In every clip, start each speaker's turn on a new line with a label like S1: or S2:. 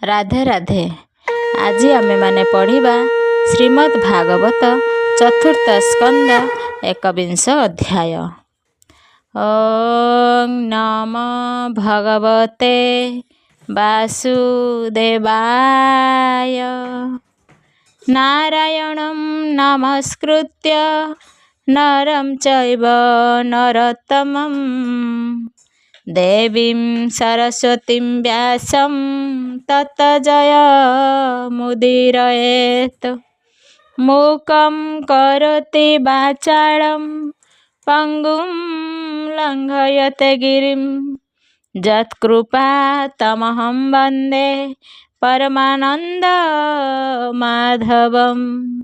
S1: राधे राधे। आज आमे माने पढ़िबा श्रीमद् भागवत चतुर्थ स्कंद एकविंश अध्याय। ओं नमो भगवते वासुदेवाय। नारायणं नमस्कृत्य नरं चैव नरोत्तमं देवीं सरस्वतीं व्यासं तत जयमुदीरयेत्। मूकं करोति वाचालं पङ्गुं लङ्घयते गिरिं यत्कृपातमहं वन्दे परमानन्दमाधवम्।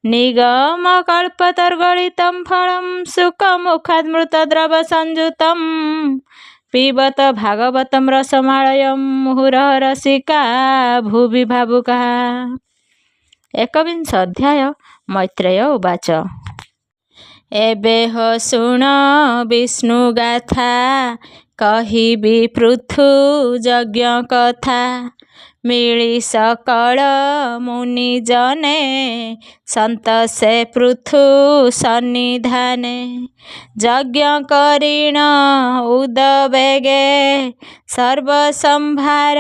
S1: निगमकल्पतरुगलितं फलं सुखमुखाद्मृतद्रवसंयुतं पिबत भागवतं रसमालयं मुहुरः रसिका भुवि भावुकाः। एकविंश अध्याय। मैत्रेय उवाच। एबेह शुण विष्णुगाथा कहिबि पृथु यज्ञ कथा। मिली सकल मुनिजने सन्तोषे पृथु सन्निधाने। यज्ञ करिण उदवेगे सर्वसंभार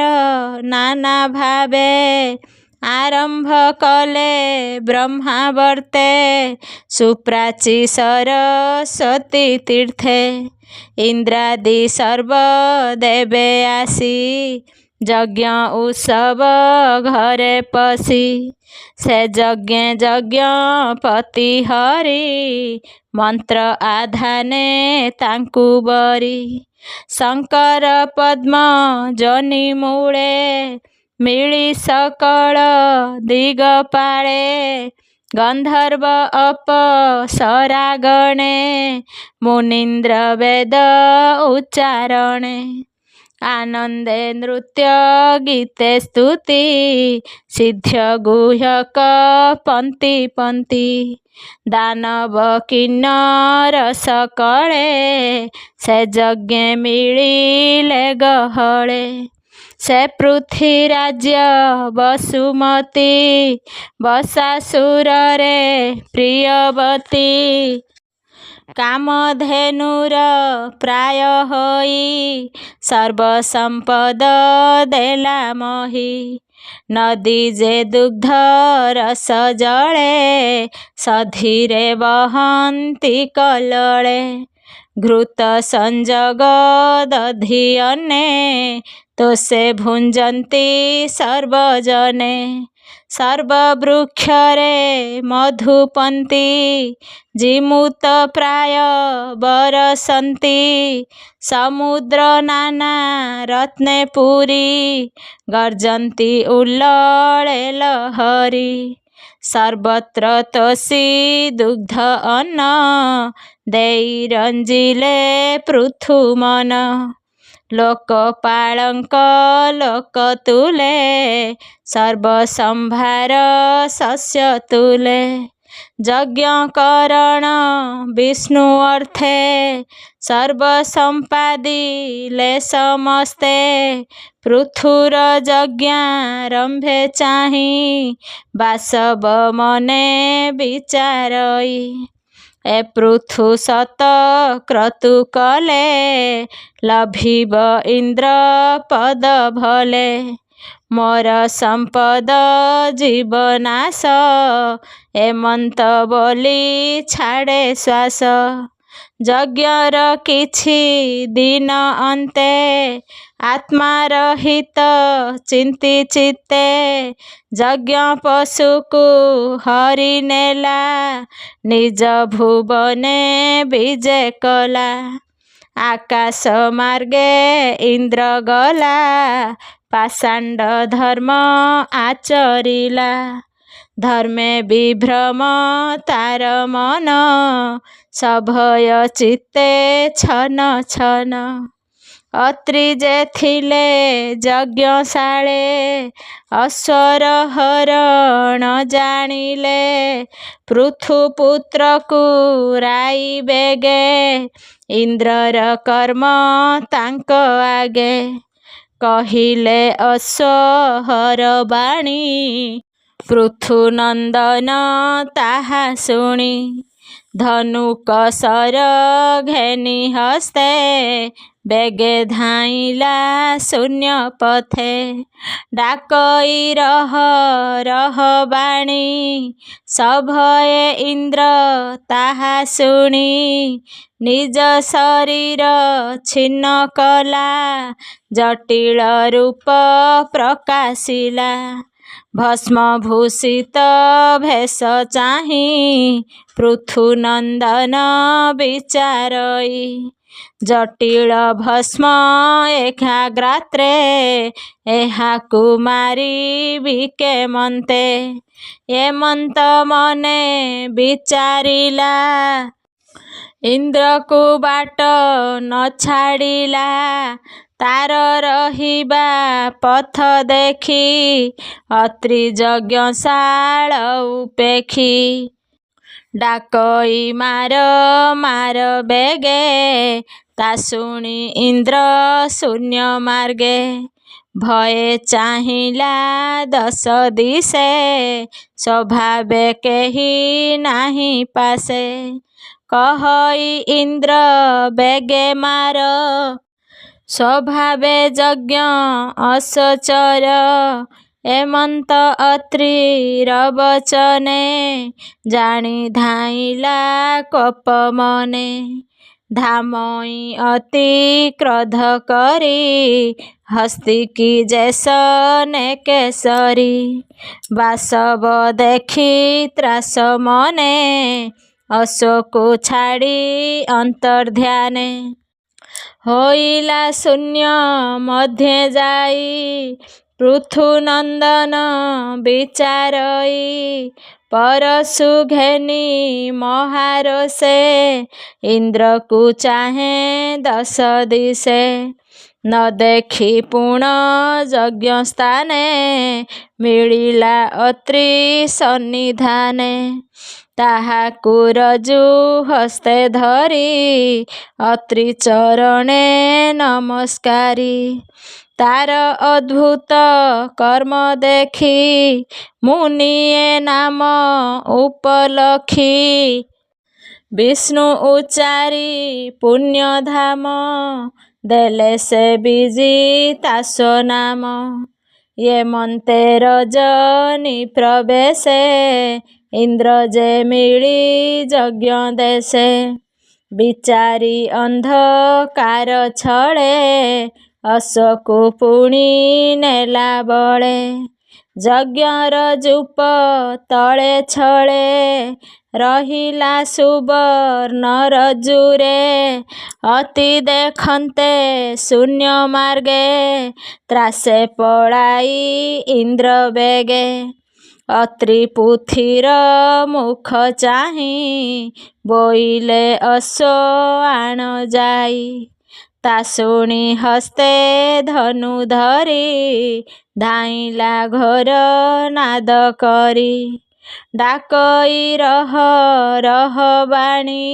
S1: नाना भावे। आरंभ कले ब्रह्मावर्ते सुप्राची सरस्वती तीर्थे। इंद्रादि सर्वदेवे आसी यज्ञ उत्सव घरे पशी। से यज्ञ पति हरि मंत्र आधाने तांकु बरी। शंकर पद्म जनि मूले मिली सकल दिगपाले। गंधर्व अप्सरागणे मुनीन्द्र वेद उच्चारणे। आनंदे नृत्य गीते स्तुति सिद्ध्य गुह्यक पंक्ति पंक्ति। दानव किन्नर सकले से यज्ञ मिलिले गहले। से पृथ्वी राज्य वसुमती बसासुर रे प्रियवती। कामधेनुर प्राय होई सर्वसंपद देला मही। नदी जे दुग्ध रस जले सधीरे बहंती कलले। घृत संजग दधि अने तो से भुंजंती सर्वजने। सर्ववृक्षरे मधुपंती जिमुत प्राय बरसंती। समुद्र नाना रत्ने पुरी गर्जंती उल्लळे लहरी। सर्वत्र तोषी दुग्ध अन्न देई रंजिले पृथुमन। लोकपालंक लोक तुले सर्वसंभार शस्य तुले। यज्ञ करण विष्णु अर्थे सर्वसंपादिले समस्ते। पृथुर यज्ञारंभे चाहि वासव मने विचारई। ए पृथु सत क्रतु कले लभिब इंद्र पद भले। मोर संपद जीवनाश एमंत बोली छाड़े श्वास। यज्ञर किछि दिन अंते आत्मार हित चिंती चित्ते। यज्ञ पशुकु हरि नेला निज भुवने विजय कला। आकाश मार्गे इंद्र गला पाषांड धर्म आचरिला। धर्मे विभ्रम तार मन सभय चित्ते छन छन। अत्रि जे थिले यज्ञशाळे अश्वर हरण जानिले। पृथुपुत्र को राई बेगे इंद्रर कर्म तांक आगे। କହିଲେ ଅଶ୍ୱହର ବାଣୀ। ପୃଥୁନନ୍ଦନ ତାହା ଶୁଣି ଧନୁକ ଶର ଘେନି ହସ୍ତେ ବେଗେ ଧାଇଁଲା ଶୂନ୍ୟ ପଥେ। ଡାକଇ ରହ ରହ ବାଣୀ ସଭଏ ଇନ୍ଦ୍ର ତାହା ଶୁଣି ନିଜ ଶରୀର ଛିନ୍ନ କଲା ଜଟିଳ ରୂପ ପ୍ରକାଶିଲା। ଭସ୍ମଭୂଷିତ ଭେଷ ଚାହିଁ ପୃଥୁନନ୍ଦନ ବିଚାରଇ ଜଟିଳ ଭସ୍ମ ଏକାଗ୍ରାତ୍ରେ ଏହାକୁ ମାରିବି କେମନ୍ତେ। ଏମନ୍ତ ମନେ ବିଚାରିଲା ଇନ୍ଦ୍ରକୁ ବାଟ ନ ଛାଡ଼ିଲା। ତାର ରହିବା ପଥ ଦେଖି ଅତ୍ରି ଯଜ୍ଞଶାଳ ଉପେକ୍ଷୀ। ଡାକଇ ମାର ମାର ବେଗେ ତା ଶୁଣି ଇନ୍ଦ୍ର ଶୂନ୍ୟ ମାର୍ଗେ। ଭୟେ ଚାହିଁଲା ଦଶ ଦିଶେ ସ୍ୱଭାବେ କେହି ନାହିଁ ପାଶେ। କହଇ ଇନ୍ଦ୍ର ବେଗେ ମାର ସ୍ୱଭାବେ ଯଜ୍ଞ ଅସୋଚର। ଏମନ୍ତ ଅତ୍ରିର ବଚନେ ଜାଣି ଧାଇଁଲା କୋପ ମନେ। ଧାମଇ ଅତି କ୍ରୋଧ କରି ହସ୍ତିକି ଯେଶ ନେକେଶରୀ। ବାସବ ଦେଖି ତ୍ରାସ ମନେ ଅଶ୍ୱକୁ ଛାଡ଼ି ଅନ୍ତର୍ଧ୍ୟାନେ। ହୋଇଲା ଶୂନ୍ୟ ମଧ୍ୟେ ଯାଇ ପୃଥୁନନ୍ଦନ ବିଚାରଇ। ପରଶୁ ଘେନି ମହାରୋଷେ ଇନ୍ଦ୍ରକୁ ଚାହେଁ ଦଶ ଦିଶେ। ନ ଦେଖି ପୁଣ ଯଜ୍ଞସ୍ଥାନେ ମିଳିଲା ଅତ୍ରି ସନ୍ନିଧାନେ। ତାହାକୁ ରଜୁ ହସ୍ତେ ଧରି ଅତ୍ରି ଚରଣେ ନମସ୍କାରୀ। ତାର ଅଦ୍ଭୁତ କର୍ମ ଦେଖି ମୁନିଏ ନାମ ଉପଲକ୍ଷୀ। ବିଷ୍ଣୁ ଉଚାରି ପୁଣ୍ୟଧାମ ଦେଲେ ସେ ବିଜିତାଶ୍ୱ ନାମ। ଏମନ୍ତେ ରଜନୀ ପ୍ରବେଶେ ଇନ୍ଦ୍ର ଯେ ମିଳି ଯଜ୍ଞ ଦେଶେ। ବିଚାରି ଅନ୍ଧକାର ଛଳେ ଅଶ୍ୱକୁ ପୁଣି ନେଲା ବଳେ। ଯଜ୍ଞର ଯୂପ ତଳେ ଛଳେ ରହିଲା ସୁବର୍ଣ୍ଣ ରଜୁରେ। ଅତି ଦେଖନ୍ତେ ଶୂନ୍ୟ ମାର୍ଗେ ତ୍ରାସେ ପଳାଇ ଇନ୍ଦ୍ର ବେଗେ। ଅତ୍ରି ପୁଥିର ମୁଖ ଚାହିଁ ବୋଇଲେ ଅଶ୍ୱ ଆଣ ଯାଇ। ତା ଶୁଣି ହସ୍ତେ ଧନୁ ଧରି ଧାଇଁଲା ଘୋର ନାଦ କରି। ଡାକଇ ରହ ରହ ବାଣୀ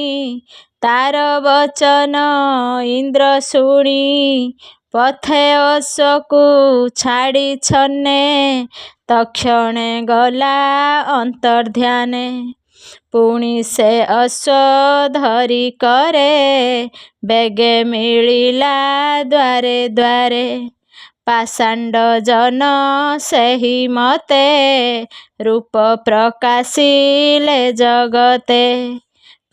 S1: ତାର ବଚନ ଇନ୍ଦ୍ର ଶୁଣି। ପଥେ ଅଶ୍ୱକୁ ଛାଡ଼ି ଛନେ ତକ୍ଷଣେ ଗଲା ଅନ୍ତର୍ଧ୍ୟାନେ। ପୁଣି ସେ ଅଶ୍ୱ ଧରି କରେ ବେଗେ ମିଳିଲା ଦ୍ୱାରେ ଦ୍ୱାରେ। ପାଷାଣ୍ଡ ଜନ ସେହି ମତେ ରୂପ ପ୍ରକାଶିଲେ ଜଗତେ।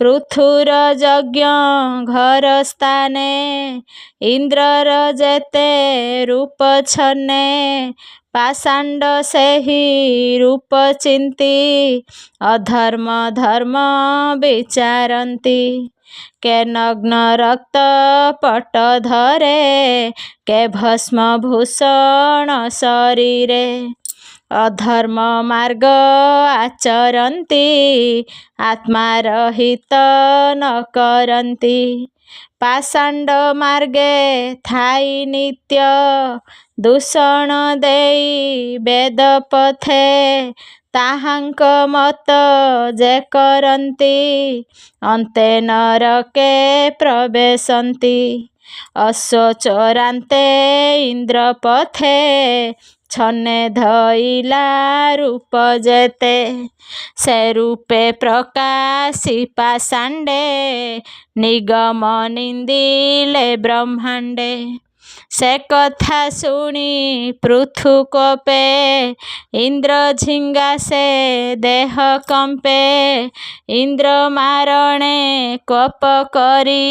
S1: ପୃଥୁର ଯଜ୍ଞ ଘର ସ୍ଥାନେ ଇନ୍ଦ୍ରର ଯେତେ ରୂପ ଛନେ। ପାଷାଣ୍ଡ ସେହି ରୂପ ଚିନ୍ତି ଅଧର୍ମ ଧର୍ମ ବିଚାରନ୍ତି। କେ ନଗ୍ନ ରକ୍ତ ପଟ ଧରେ କେ ଭସ୍ମ ଭୂଷଣ ଶରୀରେ। ଅଧର୍ମ ମାର୍ଗ ଆଚରନ୍ତି ଆତ୍ମାର ହିତ ନ କରନ୍ତି। ପାଷାଣ୍ଡ ମାର୍ଗେ ଥାଇ ନିତ୍ୟ ଦୂଷଣ ଦେଇ ବେଦ ପଥେ। ତାହାଙ୍କ ମତ ଯେ କରନ୍ତି ଅନ୍ତେ ନରକେ ପ୍ରବେଶନ୍ତି। ଅଶ୍ୱଚରାନ୍ତେ ଇନ୍ଦ୍ର ପଥେ ଛନେ ଧଇଲା ରୂପ ଯେତେ ସେ ରୂପେ ପ୍ରକାଶି ପାଷାଣ୍ଡେ ନିଗମ ନିନ୍ଦିଲେ ବ୍ରହ୍ମାଣ୍ଡେ ସେ କଥା ଶୁଣି ପୃଥୁ କୋପେ ଇନ୍ଦ୍ର ଝିଙ୍ଗା ସେ ଦେହ କମ୍ପେ ଇନ୍ଦ୍ର ମାରଣେ କୋପ କରି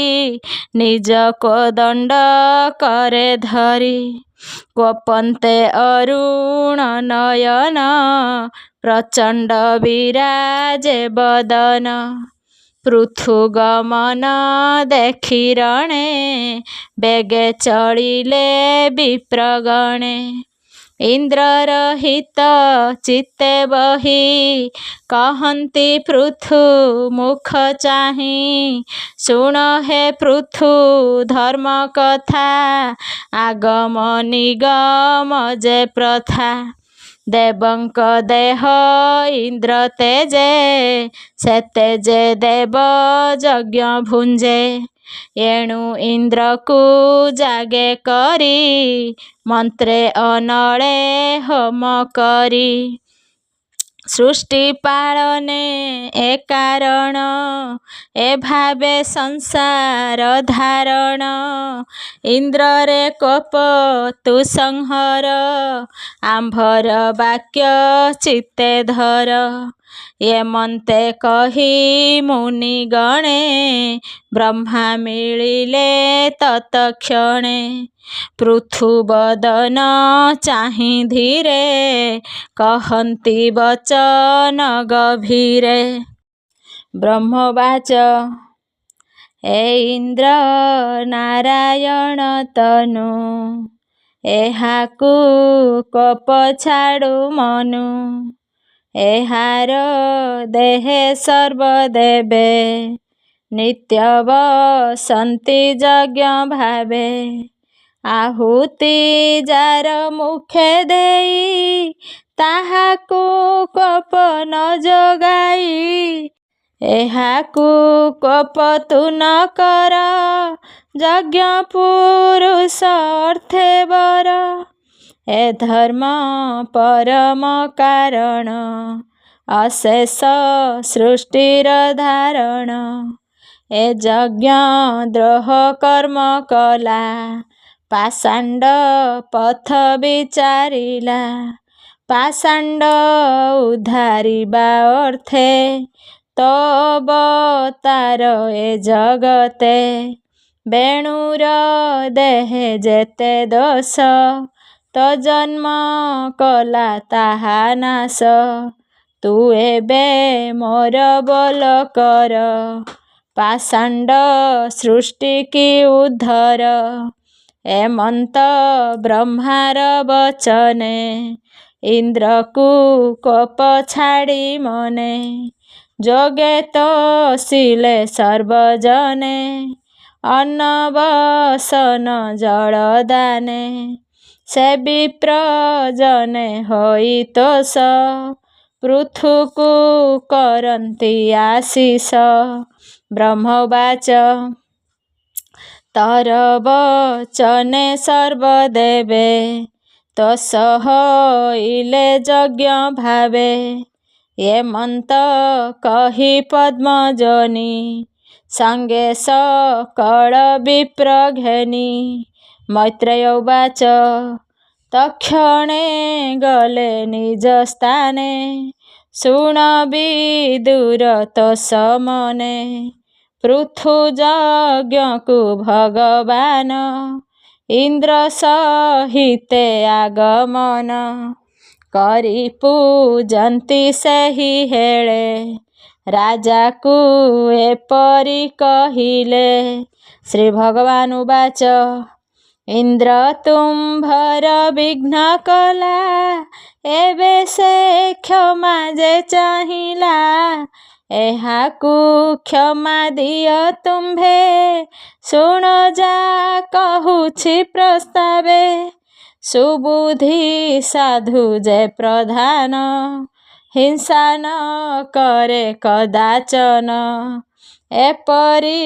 S1: ନିଜ କୋଦଣ୍ଡ କରେ ଧରି କୋପନ୍ତେ ଅରୁଣ ନୟନ ପ୍ରଚଣ୍ଡ ବିରାଜେ ବଦନ ପୃଥୁ ଗମନ ଦେଖି ରଣେ ବେଗେ ଚଳିଲେ ବିପ୍ରଗଣେ ଇନ୍ଦ୍ରର ହିତ ଚିତ୍ତେ ବହି କହନ୍ତି ପୃଥୁ ମୁଖ ଚାହିଁ ଶୁଣ ହେ ପୃଥୁ ଧର୍ମ କଥା ଆଗମ ନିଗମ ଯେ ପ୍ରଥା ଦେବଙ୍କ ଦେହ ଇନ୍ଦ୍ର ତେଜେ ସେ ତେଜେ ଦେବ ଯଜ୍ଞ ଭୁଞ୍ଜେ ଏଣୁ ଇନ୍ଦ୍ରକୁ ଜାଗେ କରି ମନ୍ତ୍ରେ ଅନଳେ ହୋମ କରି ସୃଷ୍ଟି ପାଳନେ ଏ କାରଣ ଏ ଭାବେ ସଂସାର ଧାରଣ ଇନ୍ଦ୍ରରେ କୋପ ତୁ ସଂହର ଆମ୍ଭର ବାକ୍ୟ ଚିତ୍ତେ ଧର ଏମନ୍ତେ କହି ମୁନି ଗଣେ ବ୍ରହ୍ମା ମିଳିଲେ ତତକ୍ଷଣେ ପୃଥୁ ବଦନ ଚାହିଁ ଧୀରେ କହନ୍ତି ବଚନ ଗଭୀରେ ବ୍ରହ୍ମବାଚ ଏ ଇନ୍ଦ୍ର ନାରାୟଣ ତନୁ ଏହାକୁ କୋପ ଛାଡ଼ୁ ମନୁ ଏହାର ଦେହେ ସର୍ବଦେବେ ନିତ୍ୟ ବସନ୍ତି ଯଜ୍ଞ ଭାବେ ଆହୁତି ଯାର ମୁଖେ ଦେଇ ତାହାକୁ କୋପ ନ ଯୋଗାଇ ଏହାକୁ କୋପ ତୁ ନ କର ଯଜ୍ଞ ପୁରୁଷ ଅର୍ଥେ ବର ଏ ଧର୍ମ ପରମ କାରଣ ଅଶେଷ ସୃଷ୍ଟିର ଧାରଣ ଏ ଯଜ୍ଞ ଦ୍ରୋହ କର୍ମ କଲା ପାଷାଣ୍ଡ ପଥ ବିଚାରିଲା ପାଷାଣ୍ଡ ଉଦ୍ଧାରିବା ଅର୍ଥେ ତ ଅବତାର ଏ ଜଗତେ ବେଣୁର ଦେହେ ଯେତେ ଦୋଷ ତ ଜନ୍ମ କଲା ତାହା ନାଶ ତୁ ଏବେ ମୋର ବୋଲ କର ପାଷାଣ୍ଡ ସୃଷ୍ଟି କି ଉଦ୍ଧର ଏମନ୍ତ ବ୍ରହ୍ମାର ବଚନେ ଇନ୍ଦ୍ରକୁ କୋପ ଛାଡ଼ି ମନେ ଯୋଗେ ତୋଷିଲେ ସର୍ବଜନେ ଅନ୍ନ ବସନ ଜଳ ଦାନେ ସେ ବିପ୍ରଜନେ ହୋଇ ତୋଷ ପୃଥୁକୁ କରନ୍ତି ଆଶିଷ ବ୍ରହ୍ମବାଚ ତର ବଚନେ ସର୍ବଦେବେ ତୋଷ ହଇଲେ ଯଜ୍ଞ ଭାବେ ଏମନ୍ତ କହି ପଦ୍ମଜନି ସଙ୍ଗେ ସକଳ ବିପ୍ର ଘେନି ମୈତ୍ରେୟ ଉବାଚ ତକ୍ଷଣେ ଗଲେ ନିଜ ସ୍ଥାନେ ଶୁଣ ବିଦୁର ତୋଷ ମନେ ପୃଥୁ ଯଜ୍ଞକୁ ଭଗବାନ ଇନ୍ଦ୍ର ସହିତେ ଆଗମନ କରି ପୂଜନ୍ତି ସେହି ହେଳେ ରାଜାକୁ ଏପରି କହିଲେ ଶ୍ରୀ ଭଗବାନ ଉବାଚ ଇନ୍ଦ୍ର ତୁମ୍ଭର ବିଘ୍ନ କଲା ଏବେ ସେ କ୍ଷମା ଯେ ଚାହିଁଲା ଏହାକୁ କ୍ଷମା ଦିଅ ତୁମ୍ଭେ ଶୁଣ ଯା କହୁଛି ପ୍ରସ୍ତାବେ ସୁବୁଦ୍ଧି ସାଧୁ ଯେ ପ୍ରଧାନ ହିଂସା ନ କରେ କଦାଚନ ଏପରି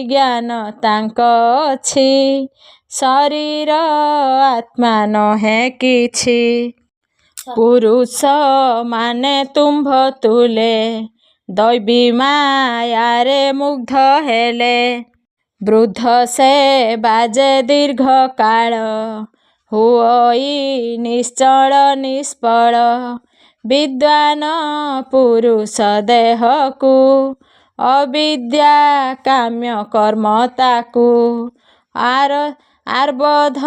S1: ଜ୍ଞାନ ତାଙ୍କ ଅଛି, ଶରୀର ଆତ୍ମା ନୁହେଁ କିଛି। ପୁରୁଷ ମାନେ ତୁମ୍ଭ ତୁଲେ, ଦୈବୀ ମାୟାରେ ମୁଗ୍ଧ ହେଲେ। ବୃଦ୍ଧ ସେ ବାଜେ ଦୀର୍ଘ କାଳ, ହୁଅଇ ନିଶ୍ଚଳ ନିଷ୍ଫଳ। ବିଦ୍ୱାନ ପୁରୁଷ ଦେହକୁ, ଅବିଦ୍ୟା କାମ୍ୟ କର୍ମ ତାକୁ। ଆର୍ବୋଧ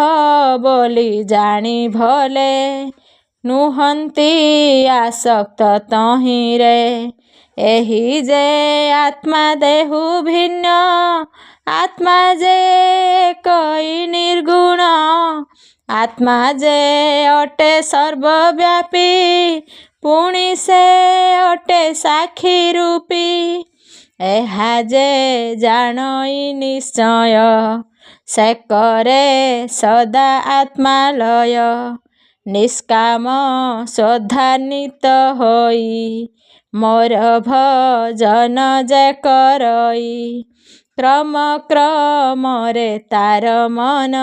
S1: ବୋଲି ଜାଣି ଭଲେ, ନୁହନ୍ତି ଆସକ୍ତ ତହିଁରେ। ଏହି ଯେ ଆତ୍ମା ଦେହୁ ଭିନ୍ନ, ଆତ୍ମା ଯେ ଏକଇ ନିର୍ଗୁଣ। ଆତ୍ମା ଯେ ଅଟେ ସର୍ବବ୍ୟାପୀ, ପୁଣି ସେ ଅଟେ ସାକ୍ଷୀ ରୂପୀ। ଏହା ଯେ ଜାଣଇ ନିଶ୍ଚୟ, ସେ କରେ ସଦା ଆତ୍ମା ଲୟ। ନିଷ୍କାମ ଶ୍ରଦ୍ଧାନ୍ୱିତ ହୋଇ, ମୋର ଭଜନ ଯେ କରଇ। କ୍ରମ କ୍ରମରେ ତାର ମନ,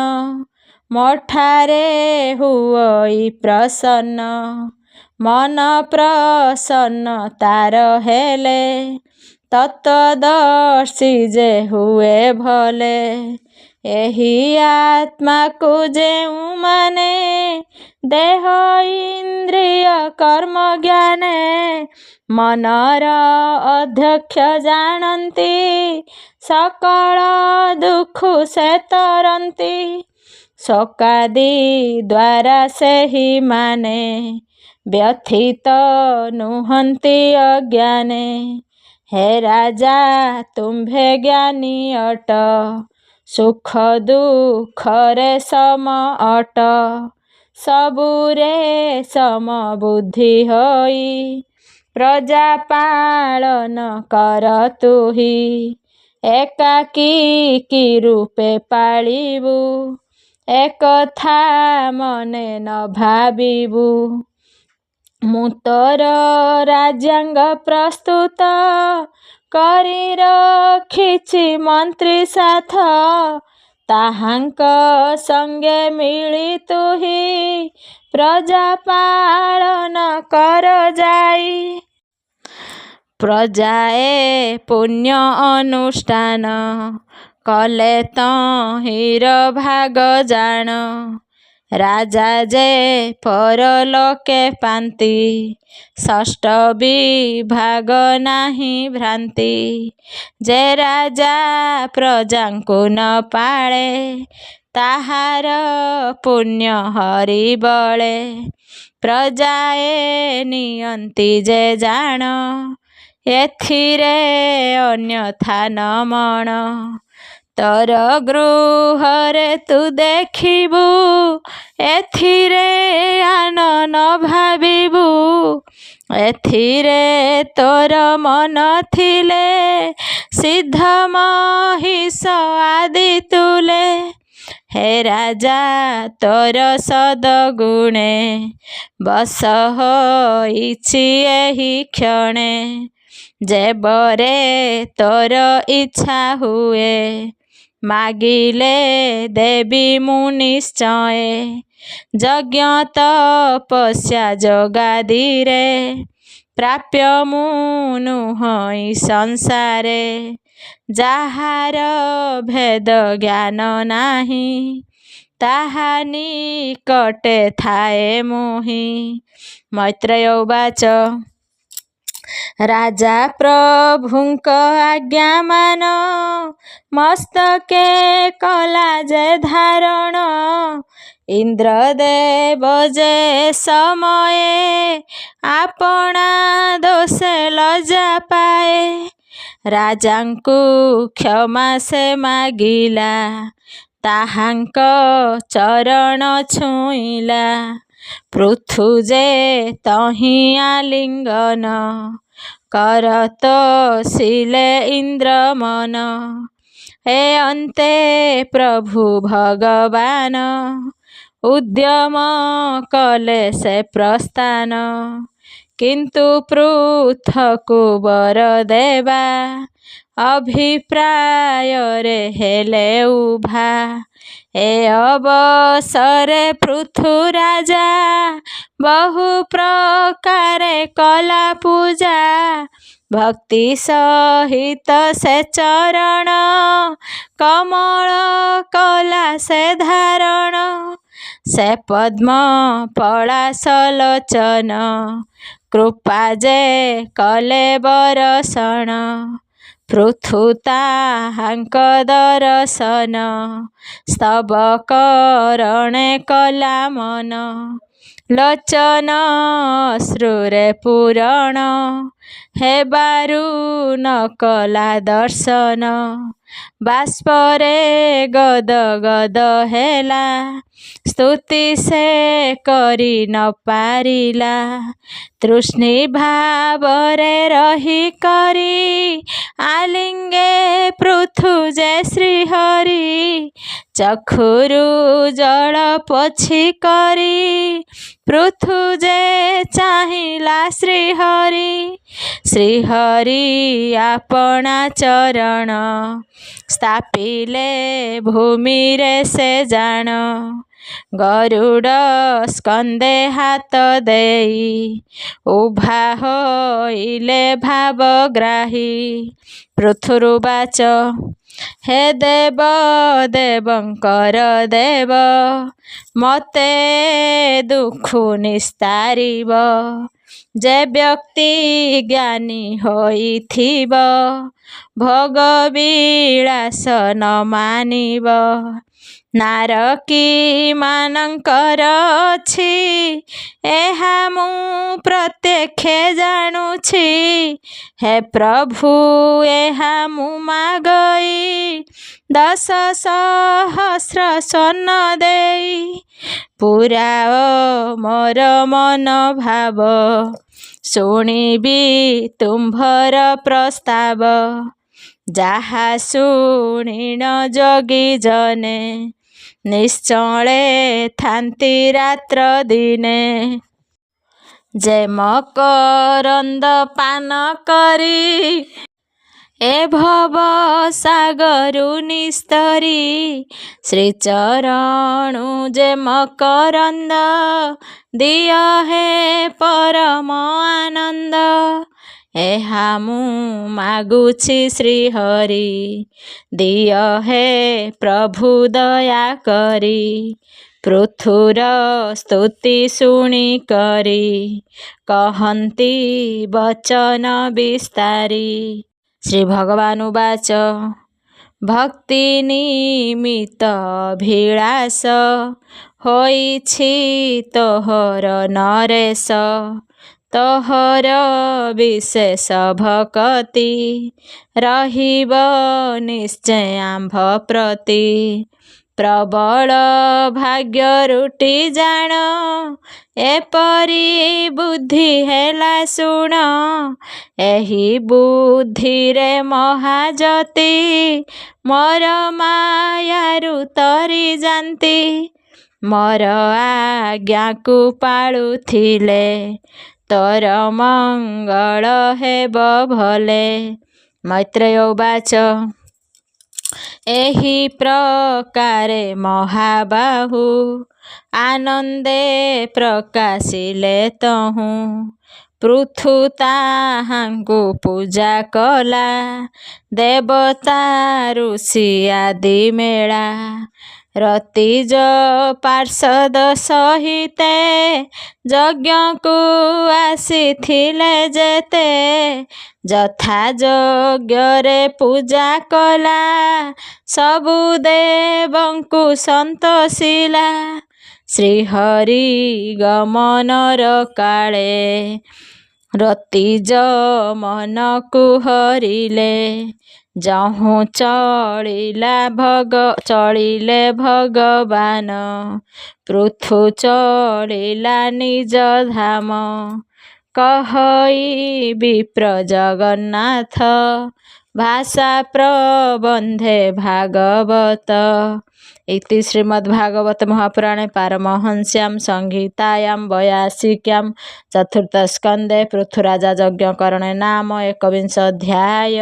S1: ମୋଠାରେ ହୁଅଇ ପ୍ରସନ୍ନ। ମନ ପ୍ରସନ୍ନ ତାର ହେଲେ, ତତ୍ତ୍ୱଦର୍ଶୀ ଯେ ହୁଏ ଭଲେ। ଏହି ଆତ୍ମାକୁ ଯେଉଁମାନେ, ଦେହ ଇନ୍ଦ୍ରିୟ କର୍ମ ଜ୍ଞାନେ। ମନର ଅଧ୍ୟକ୍ଷ ଜାଣନ୍ତି, ସକଳ ଦୁଃଖ ସେ ତରନ୍ତି। ଶୋକାଦି ଦ୍ୱାରା ସେହିମାନେ, ବ୍ୟଥିତ ନୁହନ୍ତି ଅଜ୍ଞାନେ। ହେ ରାଜା ତୁମ୍ଭେ ଜ୍ଞାନୀ ଅଟ, ସୁଖ ଦୁଃଖରେ ସମ ଅଟ। ସବୁରେ ସମବୁଦ୍ଧି ହୋଇ, ପ୍ରଜା ପାଳନ କର ତୁହି। ଏକାକୀ କି ରୂପେ ପାଳିବୁ, ଏକଥା ମନେ ନ ଭାବିବୁ। ମୁଁ ତୋର ରାଜ୍ୟାଙ୍ଗ ପ୍ରସ୍ତୁତ, କରି ରଖିଛି ମନ୍ତ୍ରୀ ସାଥ। ତାହାଙ୍କ ସଙ୍ଗେ ମିଳି ତୁହି, ପ୍ରଜା ପାଳନ କର ଯାଇ। ପ୍ରଜାଏ ପୁଣ୍ୟ ଅନୁଷ୍ଠାନ, କଲେ ତହିଁର ଭାଗ ଜାଣ। ରାଜା ଯେ ପରଲୋକେ ପାନ୍ତି, ଷଷ୍ଠ ବିଭାଗ ନାହିଁ ଭ୍ରାନ୍ତି। ଯେ ରାଜା ପ୍ରଜାଙ୍କୁ ନ ପାଳେ, ତାହାର ପୁଣ୍ୟ ହରିବଳେ। ପ୍ରଜାଏ ନିଅନ୍ତି ଯେ ଜାଣ, ଏଥିରେ ଅନ୍ୟଥା ନ ମଣ। ତୋର ଗୃହରେ ତୁ ଦେଖିବୁ, ଏଥିରେ ଆନ ନ ଭାବିବୁ। ଏଥିରେ ତୋର ମନ ଥିଲେ, ସିଦ୍ଧ ମହିଷ ଆଦି ତୁଲେ। ହେ ରାଜା ତୋର ସଦଗୁଣେ, ବଶ ହୋଇଛି ଏହି କ୍ଷଣେ। ଯେବରେ ତୋର ଇଚ୍ଛା ହୁଏ, ମାଗିଲେ ଦେବି ମୁଁ ନିଶ୍ଚୟ। ଯଜ୍ଞ ତପସ୍ୟା ଯୋଗାଦିରେ, ପ୍ରାପ୍ୟ ମୁଁ ନୁହଁ ସଂସାରେ। ଯାହାର ଭେଦ ଜ୍ଞାନ ନାହିଁ, ତାହା ନିକଟେ ଥାଏ ମୋହି। ମୈତ୍ରେୟ ଉବାଚ। ରାଜା ପ୍ରଭୁଙ୍କ ଆଜ୍ଞା ମାନ, ମସ୍ତକେ କଲା ଯେ ଧାରଣ। ଇନ୍ଦ୍ରଦେବ ଯେ ସମୟେ, ଆପଣା ଦୋଷେ ଲଜ୍ଜା ପାଏ। ରାଜାଙ୍କୁ କ୍ଷମା ସେ ମାଗିଲା, ତାହାଙ୍କ ଚରଣ ଛୁଇଁଲା। ପୃଥୁ ଯେ ତହିଁ ଆଲିଙ୍ଗନ, କରତୋଷିଲେ ଇନ୍ଦ୍ର ମନ। ଏ ଅନ୍ତେ ପ୍ରଭୁ ଭଗବାନ, ଉଦ୍ୟମ କଲେ ସେ ପ୍ରସ୍ଥାନ। କିନ୍ତୁ ପୃଥକୁ ବର ଦେବା, ଅଭିପ୍ରାୟରେ ହେଲେ ଉଭା। ଏ ଅବସରେ ପୃଥୁରାଜା ବହୁ ପ୍ରକାରେ କଲା ପୂଜା। ଭକ୍ତି ସହିତ ସେ ଚରଣ କମଳ କଲା ସେ ଧାରଣ। ସେ ପଦ୍ମ ପଳାଶଲୋଚନ କୃପା ଯେ କଲେ ବରଷଣ। ପୃଥୁ ତାହାଙ୍କ ଦରଶନ ସ୍ତବକରଣେ କଲା ମନ। ଲୋଚନ ଅଶ୍ରୁରେ ପୂରଣ ହେବାରୁ ନ କଲା ଦର୍ଶନ। ବାଷ୍ପରେ ଗଦ ଗଦ ହେଲା ସ୍ତୁତି ସେ କରି ନ ପାରିଲା। ତୃଷ୍ଣୀ ଭାବରେ ରହି କରି ଆଲିଙ୍ଗେ ପୃଥୁ ଯେ ଶ୍ରୀହରି। ଚକ୍ଷୁରୁ ଜଳ ପୋଛି କରି ପୃଥୁ ଯେ ଚାହିଁଲା ଶ୍ରୀହରି। ଶ୍ରୀହରି ଆପଣା ଚରଣ ସ୍ଥାପିଲେ ଭୂମିରେ ସେ ଜାଣ। ଗରୁଡ଼ ସ୍କନ୍ଧେ ହାତ ଦେଇ ଉଭା ହୋଇଲେ ଭାବଗ୍ରାହୀ। ପୃଥୁରୁବାଚ ହେ ଦେବ ଦେବଙ୍କର ଦେବ ମୋତେ ଦୁଃଖୁ ନିସ୍ତାରିବ। ଯେ ବ୍ୟକ୍ତି ଜ୍ଞାନୀ ହୋଇଥିବ ଭୋଗ ବିଳାସ ନ ମାନିବ। ନାରକୀ ମାନଙ୍କର ଅଛି ଏହା ମୁଁ ପ୍ରତ୍ୟକ୍ଷେ ଜାଣୁଛି। ହେ ପ୍ରଭୁ ଏହା ମୁଁ ମାଗଇ 10,000 ସ୍ୱର୍ଣ୍ଣ ଦେଇ। ପୁରାଅ ମୋର ମନ ଭାବ ଶୁଣିବି ତୁମ୍ଭର ପ୍ରସ୍ତାବ। ଯାହା ଶୁଣିଣ ଯୋଗୀ ଜନେ ନିଶ୍ଚଳେ ଥାନ୍ତି ରାତ୍ର ଦିନେ। ଯେ ମକରନ୍ଦ ପାନ କରି ଏ ଭବ ସାଗରୁ ନିସ୍ତରି। ଶ୍ରୀଚରଣୁ ଯେ ମକରନ୍ଦ ଦିଅ ହେ ପରମ ଆନନ୍ଦ। ଏହା ମୁଁ ମାଗୁଛି ଶ୍ରୀହରି ଦିଅ ହେ ପ୍ରଭୁ ଦୟା କରି। ପୃଥୁର ସ୍ତୁତି ଶୁଣି କରି କହନ୍ତି ବଚନ ବିସ୍ତାରି। ଶ୍ରୀ ଭଗବାନ ଉବାଚ ଭକ୍ତି ନିମିତ୍ତ ଅଭିଳାଷ ହୋଇଛି ତୋହର ନରେଶ। ତୋହର ବିଶେଷ ଭକତି ରହିବ ନିଶ୍ଚୟ ଆମ୍ଭ ପ୍ରତି। ପ୍ରବଳ ଭାଗ୍ୟ ରୁଟି ଜାଣ ଏପରି ବୁଦ୍ଧି ହେଲା ଶୁଣ। ଏହି ବୁଦ୍ଧିରେ ମହାଯତି ମୋର ମାୟାରୁ ତରି ଯାନ୍ତି। ମୋର ଆଜ୍ଞାକୁ ପାଳୁଥିଲେ ତୋର ମଙ୍ଗଳ ହେବ ଭଲେ। ମୈତ୍ରେୟ ଉବାଚ ଏହି ପ୍ରକାରେ ମହାବାହୁ ଆନନ୍ଦେ ପ୍ରକାଶିଲେ ତହୁଁ। ପୃଥୁ ତାହାଙ୍କୁ ପୂଜା କଲା ଦେବତା ଋଷି ଆଦି ମେଳା। ରତିଜ ପାର୍ଷଦ ସହିତେ ଯଜ୍ଞକୁ ଆସିଥିଲେ ଯେତେ। ଯଥା ଯଜ୍ଞରେ ପୂଜା କଲା ସବୁ ଦେବଙ୍କୁ ସନ୍ତୋଷିଲା। ଶ୍ରୀହରି ଗମନର କାଳେ ରତିଜ ମନକୁ ହରିଲେ। ଯହୁଁ ଚଳିଲେ ଭଗବାନ ପୃଥୁ ଚଳିଲା ନିଜ ଧାମ। କହଇ ବିପ୍ର ଜଗନ୍ନାଥ ଭାଷା ପ୍ରବନ୍ଧେ ଭାଗବତ। ଇତି ଶ୍ରୀମଦ୍ଭାଗବତ ମହାପୁରାଣେ ପାରମହଂସ୍ୟାଂ ସଂହିତାୟାଂ 82 ଚତୁର୍ଥ ସ୍କନ୍ଧେ ପୃଥୁରାଜା ଯଜ୍ଞ କରଣେ ନାମ 21 ଅଧ୍ୟାୟ।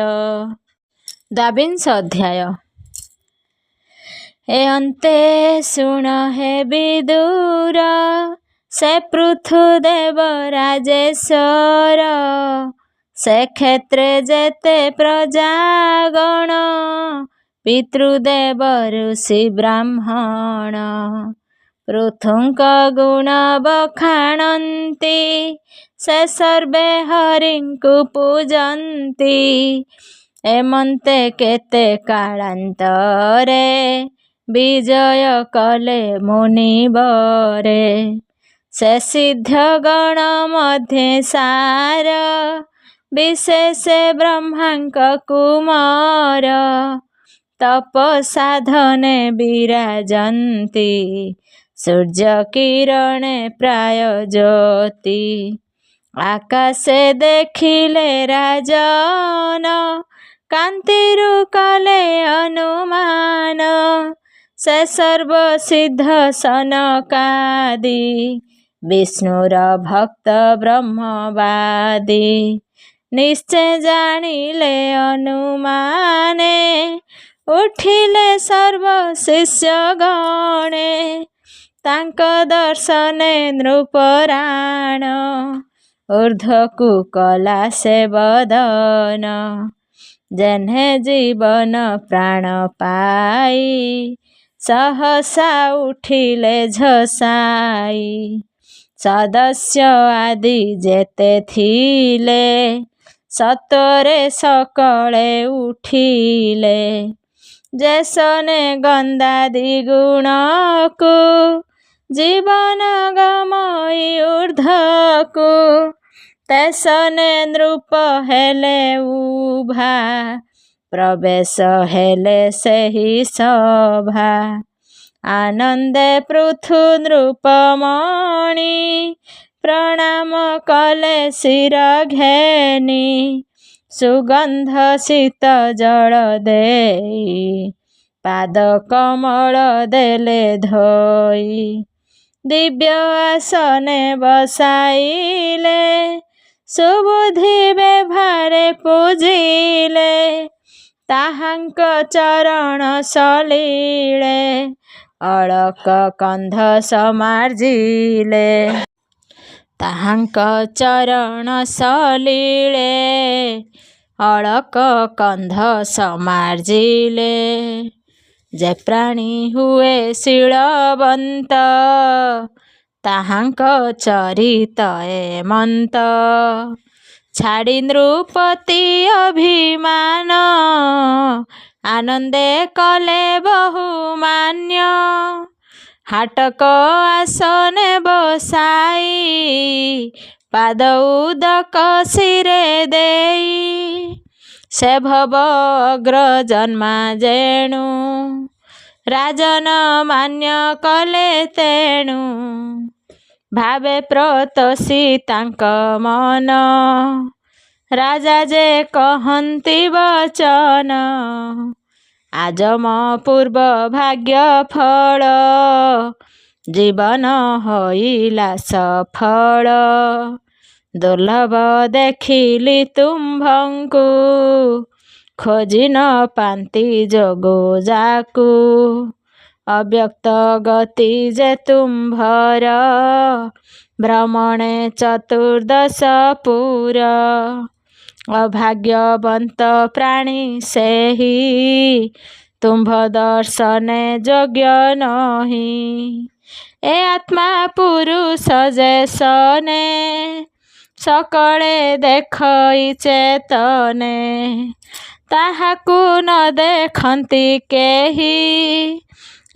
S1: ଦ୍ୱାବିଂଶ ଅଧ୍ୟାୟ। ଏ ଅନ୍ତେ ଶୁଣ ହେ ବିଦୁର, ସେ ପୃଥୁଦେବ ରାଜେଶ୍ୱର। ସେ କ୍ଷେତ୍ରେ ଯେତେ ପ୍ରଜାଗଣ, ପିତୃଦେବ ଋଷି ବ୍ରାହ୍ମଣ। ପୃଥୁଙ୍କ ଗୁଣ ବଖାଣନ୍ତି, ସେ ସର୍ବେ ହରିଙ୍କୁ ପୂଜନ୍ତି। ଏମନ୍ତେ କେତେ କାଳାନ୍ତରେ, ବିଜୟ କଲେ ମୁନିବରେ। ସେ ସିଦ୍ଧଗଣ ମଧ୍ୟେ ସାର, ବିଶେଷେ ବ୍ରହ୍ମାଙ୍କ କୁମାର। ତପ ସାଧନେ ବିରାଜନ୍ତି, ସୂର୍ଯ୍ୟ କିରଣେ ପ୍ରାୟ ଜ୍ୟୋତି। ଆକାଶେ ଦେଖିଲେ ରାଜନ, କାନ୍ତିରୁ କଲେ ଅନୁମାନ। ସେ ସର୍ବସିଦ୍ଧ ସନକାଦି, ବିଷ୍ଣୁର ଭକ୍ତ ବ୍ରହ୍ମବାଦୀ। ନିଶ୍ଚେ ଜାଣିଲେ ଅନୁମାନେ, ଉଠିଲେ ସର୍ବ ଶିଷ୍ୟଗଣେ। ତାଙ୍କ ଦର୍ଶନେ ନୃପରାଣ, ଊର୍ଦ୍ଧ୍ୱକୁ କଲା ସେ ବଦନ। ଯେହ୍ନେ ଜୀବନ ପ୍ରାଣ ପାଇ, ସହସା ଉଠିଲେ ଝସାଇ। ସଦସ୍ୟ ଆଦି ଯେତେ ଥିଲେ, ସତ୍ୱରେ ସକଳେ ଉଠିଲେ। ଯେସନେ ଗନ୍ଧାଦି ଗୁଣକୁ, ଜୀବନ ଗମଇ ଊର୍ଦ୍ଧ୍ୱକୁ। ତେସନେ ନୃପ ହେଲେ ଉଭା, ପ୍ରବେଶ ହେଲେ ସେହି ସଭା। ଆନନ୍ଦେ ପୃଥୁ ନୃପମଣି, ପ୍ରଣାମ କଲେ ଶିର ଘେନି। ସୁଗନ୍ଧ ଶୀତ ଜଳ ଦେଇ, ପାଦ କମଳ ଦେଲେ ଧୋଇ। ଦିବ୍ୟ ଆସନେ ବସାଇଲେ, ସୁବୁଦ୍ଧି ବେଭାରେ ପୂଜିଲେ। ତାହାଙ୍କ ଚରଣ ସଲିଳେ, ଅଳକ କନ୍ଧ ସମାର୍ଜିଲେ। ତାହାଙ୍କ ଚରଣ ସଲିଳେ, ଅଳକ କନ୍ଧ ସମାର୍ଜିଲେ। ଯେ ପ୍ରାଣୀ ହୁଏ ଶୀଳବନ୍ତ, ତାହାଙ୍କ ଚରିତ ଏମନ୍ତ। ଛାଡ଼ି ନୃପତି ଅଭିମାନ, ଆନନ୍ଦେ କଲେ ବହୁମାନ୍ୟ। ହାଟକ ଆସନେ ବସାଇ, ପାଦ ଉଦକ ଶିରେ ଦେଇ। ସେ ଭବ ଅଗ୍ରଜନ୍ମା ଯେଣୁ, ରାଜନ ମାନ୍ୟ କଲେ ତେଣୁ। ଭାବେ ପ୍ରତୋଷୀ ତାଙ୍କ ମନ, ରାଜା ଯେ କହନ୍ତି ବଚନ। ଆଜମ ପୂର୍ବ ଭାଗ୍ୟ ଫଳ, ଜୀବନ ହୋଇଲା ସଫଳ। ଦୁର୍ଲଭ ଦେଖିଲି ତୁମ୍ଭଙ୍କୁ, ଖୋଜି ନ ପାନ୍ତି ଯୋଗୁ ଯାକୁ। ଅବ୍ୟକ୍ତ ଗତି ଯେ ତୁମ୍ଭର, ଭ୍ରମଣେ ଚତୁର୍ଦ୍ଦଶ ପୁର। ଅଭାଗ୍ୟବନ୍ତ ପ୍ରାଣୀ ସେହି, ତୁମ୍ଭ ଦର୍ଶନେ ଯୋଗ୍ୟ ନହି। ଏ ଆତ୍ମା ପୁରୁଷ ଯେ ସନେ, ସକଳେ ଦେଖଇ ଚେତନେ। ତାହାକୁ ନ ଦେଖନ୍ତି କେହି,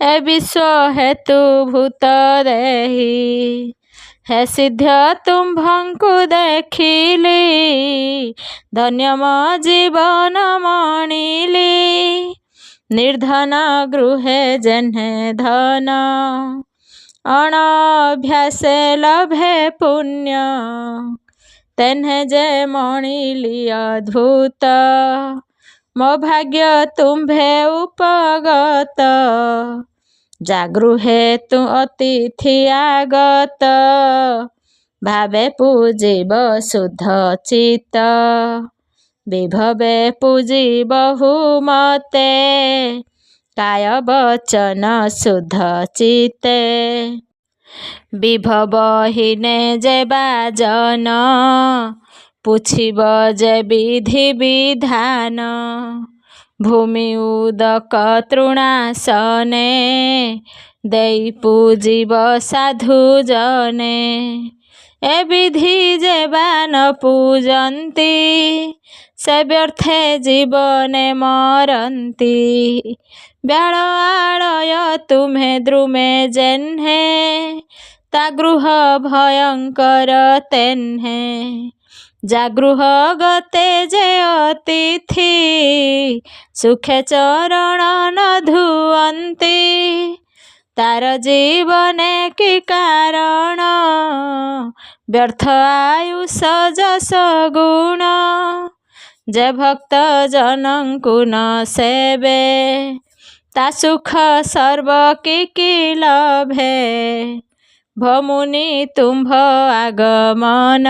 S1: ଏ ବିଶ୍ୱ ହେତୁ ଭୂତ ଦେହି। ହେ ସିଦ୍ଧ ତୁମ୍ଭଙ୍କୁ ଦେଖିଲି, ଧନ୍ୟ ମୋ ଜୀବନ ମଣିଲି। ନିର୍ଧନ ଗୃହେ ଯେହ୍ନେ ଧନ, ଅଣଅଭ୍ୟାସେ ଲଭେ ପୁଣ୍ୟ। ତେହ୍ନେ ଯେ ମଣିଲି ଅଦ୍ଭୁତ, ମୋ ଭାଗ୍ୟ ତୁମ୍ଭେ ଉପଗତ। ଯାଗୃହେ ତୁ ଅତିଥି ଆଗତ, ଭାବେ ପୂଜିବ ଶୁଦ୍ଧ ଚିତ୍ତ। ବିଭବେ ପୂଜି ବହୁ ମତେ, କାୟ ବଚନ ଶୁଦ୍ଧ ଚିତେ। ବିଭବହୀନେ ଯେ ବାଜନ, ପୁଛିବ ଯେ ବିଧି ବିଧାନ। ଭୂମି ଉଦକ ତୃଣାସନେ, ଦେଇ ପୂଜିବ ସାଧୁ ଜନେ। ଏ ବିଧି ଯେ ବା ନ ପୂଜନ୍ତି, ସେ ବ୍ୟର୍ଥେ ଜୀବନେ ମରନ୍ତି। ବ୍ୟାଳ ଆଳୟ ତୁମ୍ଭେ ଦ୍ରୁମେ ଯେହ୍ନେ, ତା ଗୃହ ଭୟଙ୍କର ତେହ୍ନେ। ଯା ଗୃହ ଗତେ ଯେ ଅତିଥି, ସୁଖେ ଚରଣ ନ ଧୁଅନ୍ତି। ତାର ଜୀବନେ କି କାରଣ, ବ୍ୟର୍ଥ ଆୟୁଷ ଯଶ ଗୁଣ। ଯେ ଭକ୍ତ ଜନଙ୍କୁ ନ ସେବେ, ତା ସୁଖ ସର୍ବ କି ଲଭେ। ଭମୁନି ତୁମ୍ଭ ଆଗମନ,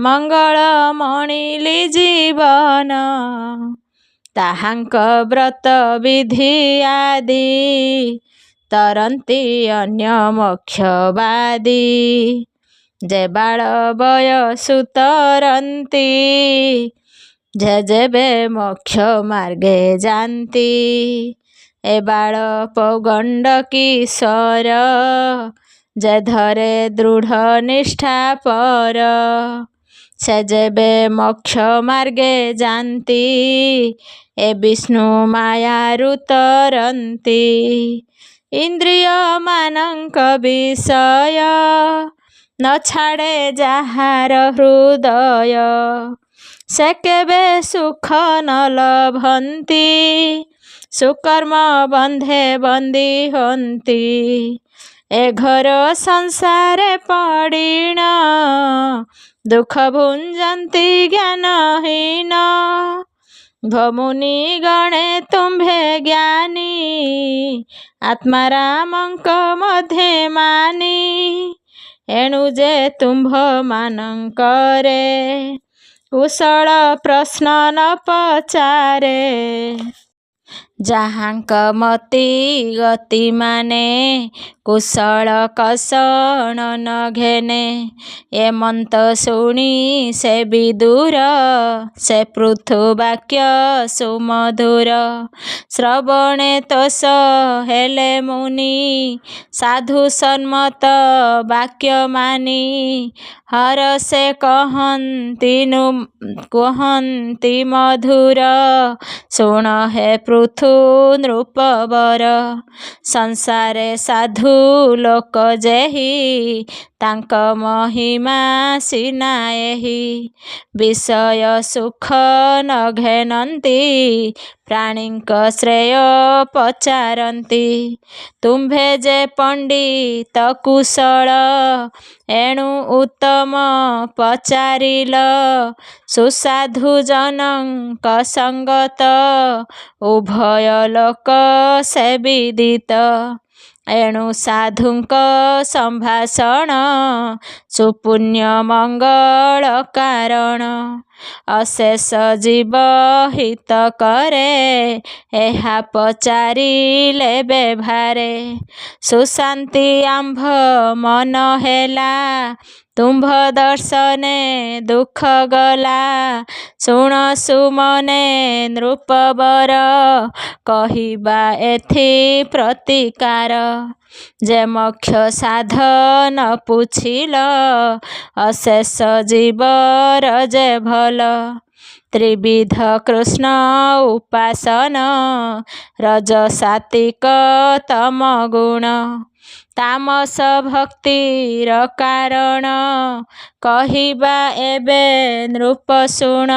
S1: ମଙ୍ଗଳ ମଣିଲି ଜୀବନ। ତାହାଙ୍କ ବ୍ରତ ବିଧି ଆଦି, ତରନ୍ତି ଅନ୍ୟ ମୋକ୍ଷବାଦୀ। ଯେ ବାଳ ବୟସୁ ତରନ୍ତି, ଯେ ଯେବେ ମୋକ୍ଷ ମାର୍ଗେ ଯାନ୍ତି। ଏ ବାଳ ପୌଗଣ୍ଡ କିଶୋର, ଯେ ଧରେ ଦୃଢ଼ ନିଷ୍ଠା ପର। ସେ ଯେବେ ମୋକ୍ଷ ମାର୍ଗେ ଯାନ୍ତି, ଏ ବିଷ୍ଣୁ ମାୟାରୁ ତରନ୍ତି। ଇନ୍ଦ୍ରିୟ ମାନଙ୍କ ବିଷୟ, ନ ଛାଡ଼େ ଯାହାର ହୃଦୟ। ସେ କେବେ ସୁଖ ନ ଲଭନ୍ତି, ସୁକର୍ମ ବନ୍ଧେ ବନ୍ଦୀ ହନ୍ତି। ଏ ଘୋର ସଂସାରେ ପଡ଼ିଣ, ଦୁଃଖ ଭୁଞ୍ଜନ୍ତି ଜ୍ଞାନହୀନ। ଭମୁନି ଗଣେ ତୁମ୍ଭେ ଜ୍ଞାନୀ, ଆତ୍ମାରାମଙ୍କ ମଧ୍ୟେ ମାନି। ଏଣୁ ଯେ ତୁମ୍ଭ ମାନଙ୍କରେ, କୁଶଳ ପ୍ରଶ୍ନ ନ ପଚାରେ। ଯାହାଙ୍କ ମତି ଗତି ମାନେ, କୁଶଳ କଷଣ ନ ଘେନେ। ଏ ମନ୍ତ ଶୁଣି ସେ ବିଦୁର, ସେ ପୃଥୁ ବାକ୍ୟ ସୁମଧୁର। ଶ୍ରବଣେ ତୋଷ ହେଲେ ମୁନି, ସାଧୁ ସମ୍ମତ ବାକ୍ୟ ମାନି। ହରଷେ କହନ୍ତି ମଧୁର, ଶୁଣ ହେ ପୃଥୁ ନୃପବର। ସଂସାରେ ସାଧୁ ଲୋକ ଯେହି, ତାଙ୍କ ମହିମା ସିନା ଏହି। ବିଷୟ ସୁଖ ନ ଘେନନ୍ତି, ପ୍ରାଣୀଙ୍କ ଶ୍ରେୟ ପଚାରନ୍ତି। ତୁମ୍ଭେ ଯେ ପଣ୍ଡିତ କୁଶଳ, ଏଣୁ ଉତ୍ତମ ପଚାରିଲ। ସୁସାଧୁ ଜନଙ୍କ ସଙ୍ଗତ, ଉଭୟ ଲୋକ ସେ ବିଦିତ। ଏଣୁ ସାଧୁଙ୍କ ସମ୍ଭାଷଣ, ସୁପୁଣ୍ୟ ମଙ୍ଗଳ କାରଣ। ଅଶେଷ ଜୀବ ହିତ କରେ, ଏହା ପଚାରିଲେ ବ୍ୟଭାରେ। ସୁଶାନ୍ତି ଆମ୍ଭ ମନ ହେଲା, ତୁମ୍ଭ ଦର୍ଶନେ ଦୁଃଖ ଗଲା। ଶୁଣ ସୁମନେ ନୃପବର, କହିବା ଏଥି ପ୍ରତିକାର। ଯେ ମୋକ୍ଷ ସାଧନ ପୁଛିଲ, ଅଶେଷ ଜୀବର ଯେ ଭଲ। ତ୍ରିବିଧ କୃଷ୍ଣ ଉପାସନ, ରଜ ସାତ୍ୱିକ ତମ ଗୁଣ। ତାମସ ଭକ୍ତିର କାରଣ, କହିବା ଏବେ ନୃପ ଶୁଣ।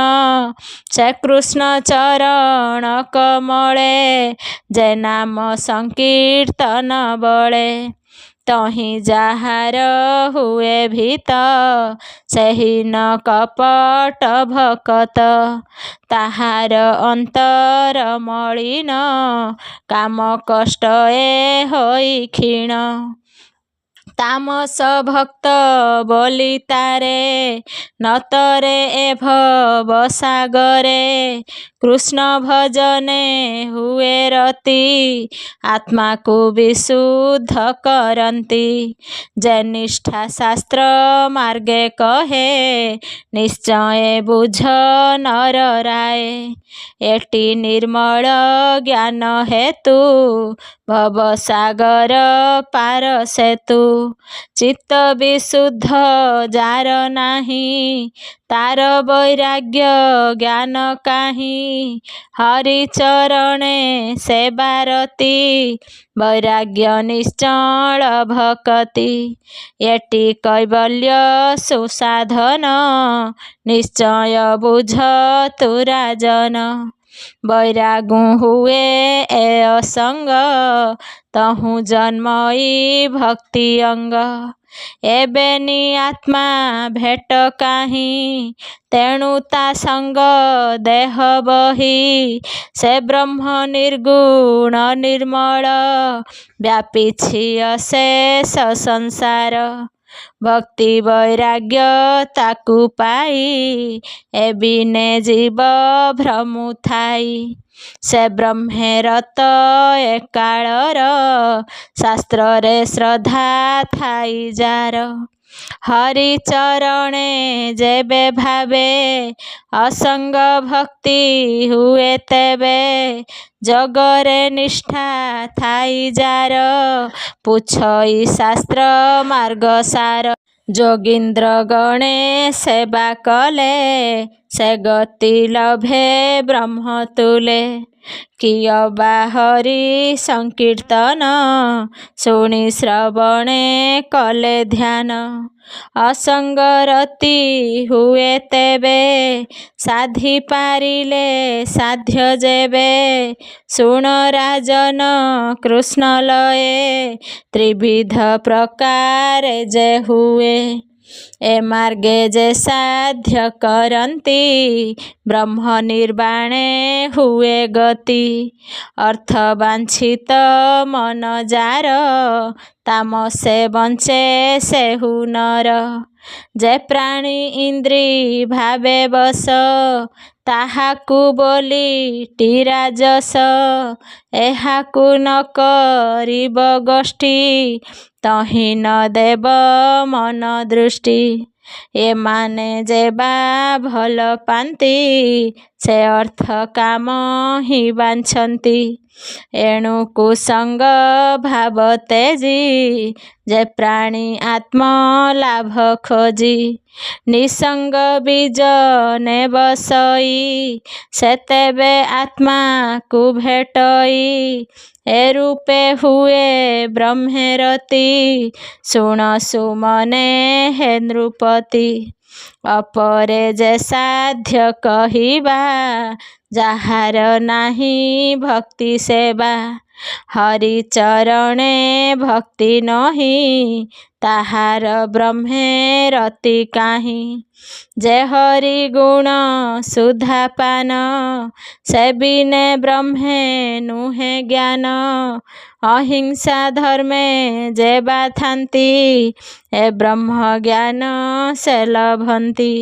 S1: ସେ କୃଷ୍ଣ ଚରଣ କମଳେ, ଯେ ନାମ ସଂକୀର୍ତ୍ତନ ବଳେ। ତହିଁ ଯାହାର ହୁଏ ଭୀତ, ସେହି ନ କପଟ ଭକତ। ତାହାର ଅନ୍ତର ମଳିନ, କାମ କଷ୍ଟ ଏ ହୋଇ କ୍ଷୀଣ। तामस भक्त बोली तारे नतरे ए भव सागरे कृष्ण भजने हुए रति आत्मा को विशुद्ध करंती जे निष्ठा शास्त्र मार्गे कहे निश्चय बुझ नर राय एटी निर्मल ज्ञान हेतु भव सागर पार सेतु चित्त विशुद्ध जार नाही तार वैराग्य ज्ञान काहीं हरि चरणे सेवारती वैराग्य निश्चल भक्ति एटी कैवल्य सुसाधन निश्चय बुझ तु राजन बैरागु हुए ए असंग तहु जन्मई भक्ति अंग एबेनी आत्मा भेट काहीं तेणु ता संग देह बही से ब्रह्म निर्गुण निर्मल व्यापीछि अशेष संसार भक्ति वैराग्य ताकु पाई एबिने जीव भ्रमु थाई से ब्रह्मेरत एकाळर शास्त्र रे श्रद्धा थाई जार हरि चरणे जेबे भावे असंग भक्ति हुए तेबे जगरे निष्ठा थाई जार पुछई शास्त्र मार्ग सार जोगींद्र गणे सेवा कले से गति लभे ब्रह्म तुले किय बाहरी संकीर्तन शुणी श्रवणे कले ध्यान असंगरति हुए तेबे साधि पारिले साध्य जेबे शुण राजन कृष्ण लये त्रिविध प्रकार जे हुए ए मार्गे जे साध्य करंती ब्रह्म निर्वाणे हुए गति अर्थ वांछित मन जार तामसे बंचे सेहु नर जे प्राणी इंद्री भावे बस ताहाकु बोली टीराजस एहाकु न करिब गोष्ठी तहि न देव मन दृष्टि एमाने जेबा भल पांती से अर्थ काम ही बांछंती एणु कुसंग भाव तेजी जे प्राणी आत्म लाभ खोजी निसंग बीज ने बसई सेतेबे आत्मा को भेटई ए रूपे हुए ब्रह्मेरति शुण सुमने हे नृपति अपरे जे साध्य कहिबा जाहार नाही भक्ति सेवा हरि चरणे भक्ति नही ताहार ब्रह्मे रति काहीं जे हरि गुण सुधा पान से बिने ब्रह्मे नुहे ज्ञान अहिंसा धर्मे जे बाथांती ए ब्रह्म ज्ञान से लभंती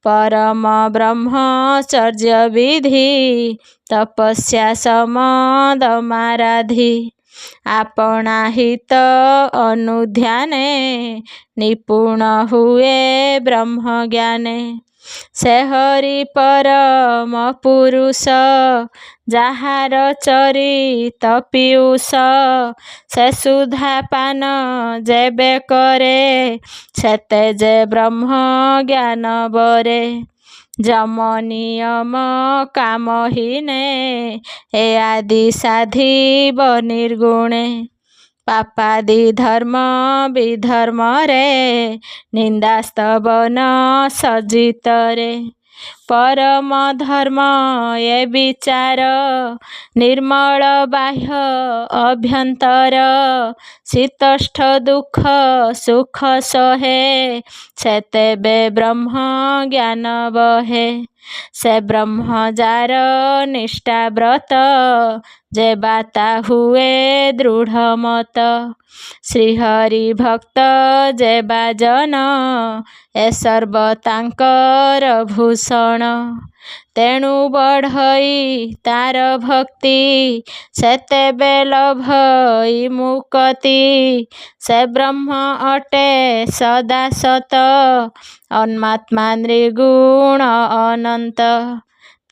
S1: परम ब्रह्मचर्य विधि तपस्या समदमाराधि आपना हित अनुध्याने निपुण हुए ब्रह्म ज्ञाने से हरि परम पुरुष जाहार चरित पीयूष से सुधा पान जेबे करे सेते जे ब्रह्म ज्ञान बरे जम नियम कामहीने ए आदि साधिब निर्गुणे पापादि धर्म विधर्म रे निंदा स्तवन सजित रे परम धर्म ये विचार निर्मल बाह्य अभ्यंतर शीतष्ठ दुख सुख सहे सेतेबे ब्रह्म ज्ञान बहे ସେ ବ୍ରହ୍ମ ଯାର ନିଷ୍ଠା ବ୍ରତ ଯେବା ତା ହୁଏ ଦୃଢ଼ ମତ। ଶ୍ରୀହରି ଭକ୍ତ ଯେବା ଜନ ଏ ସର୍ବ ତାଙ୍କର ଭୂଷଣ। ତେଣୁ ବଢ଼ଇ ତାର ଭକ୍ତି ସେତେବେ ଲଭଇ ମୁକତି। ସେ ବ୍ରହ୍ମ ଅଟେ ସଦା ସତ ଅନ୍ମାତ୍ମା ନିର୍ଗୁଣ ଅନନ୍ତ।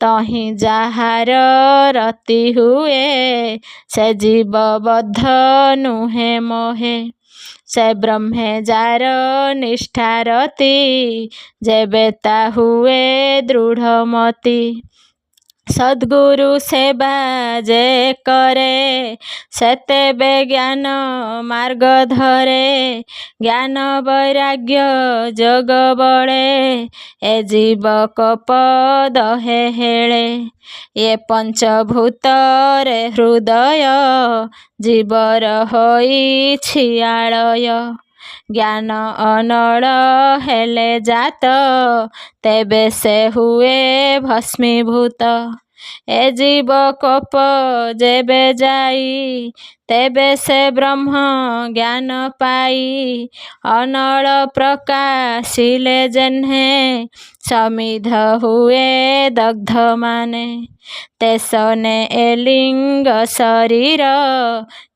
S1: ତହିଁ ଯାହାର ରତି ହୁଏ ସେ ଜୀବ ବଦ୍ଧ ନୁହେଁ ମୋହେ। ସେ ବ୍ରହ୍ମେ ଯାର ନିଷ୍ଠା ରତି ଯେବେ ତା ହୁଏ ଦୃଢ଼ ମତି। ସଦ୍ଗୁରୁ ସେବା ଯେ କରେ ସେତେବେ ଜ୍ଞାନ ମାର୍ଗ ଧରେ। ଜ୍ଞାନ ବୈରାଗ୍ୟ ଯୋଗ ବଳେ ଏ ଜୀବ କୋପ ଦହେ ହେଳେ। ଏ ପଞ୍ଚଭୂତରେ ହୃଦୟ ଜୀବର ହୋଇଛି ଆଳୟ। ଜ୍ଞାନ ଅନଳ ହେଲେ ଜାତ ତେବେ ସେ ହୁଏ ଭସ୍ମୀଭୂତ। ଏ ଜୀବ କୋପ ଯେବେ ଯାଇ ତେବେ ସେ ବ୍ରହ୍ମ ଜ୍ଞାନ ପାଇ। ଅନଳ ପ୍ରକାଶିଲେ ଯେହ୍ନେ ସମିଧ ହୁଏ ଦଗ୍ଧ ମାନେ। ତେସନେ ଏ ଲିଙ୍ଗ ଶରୀର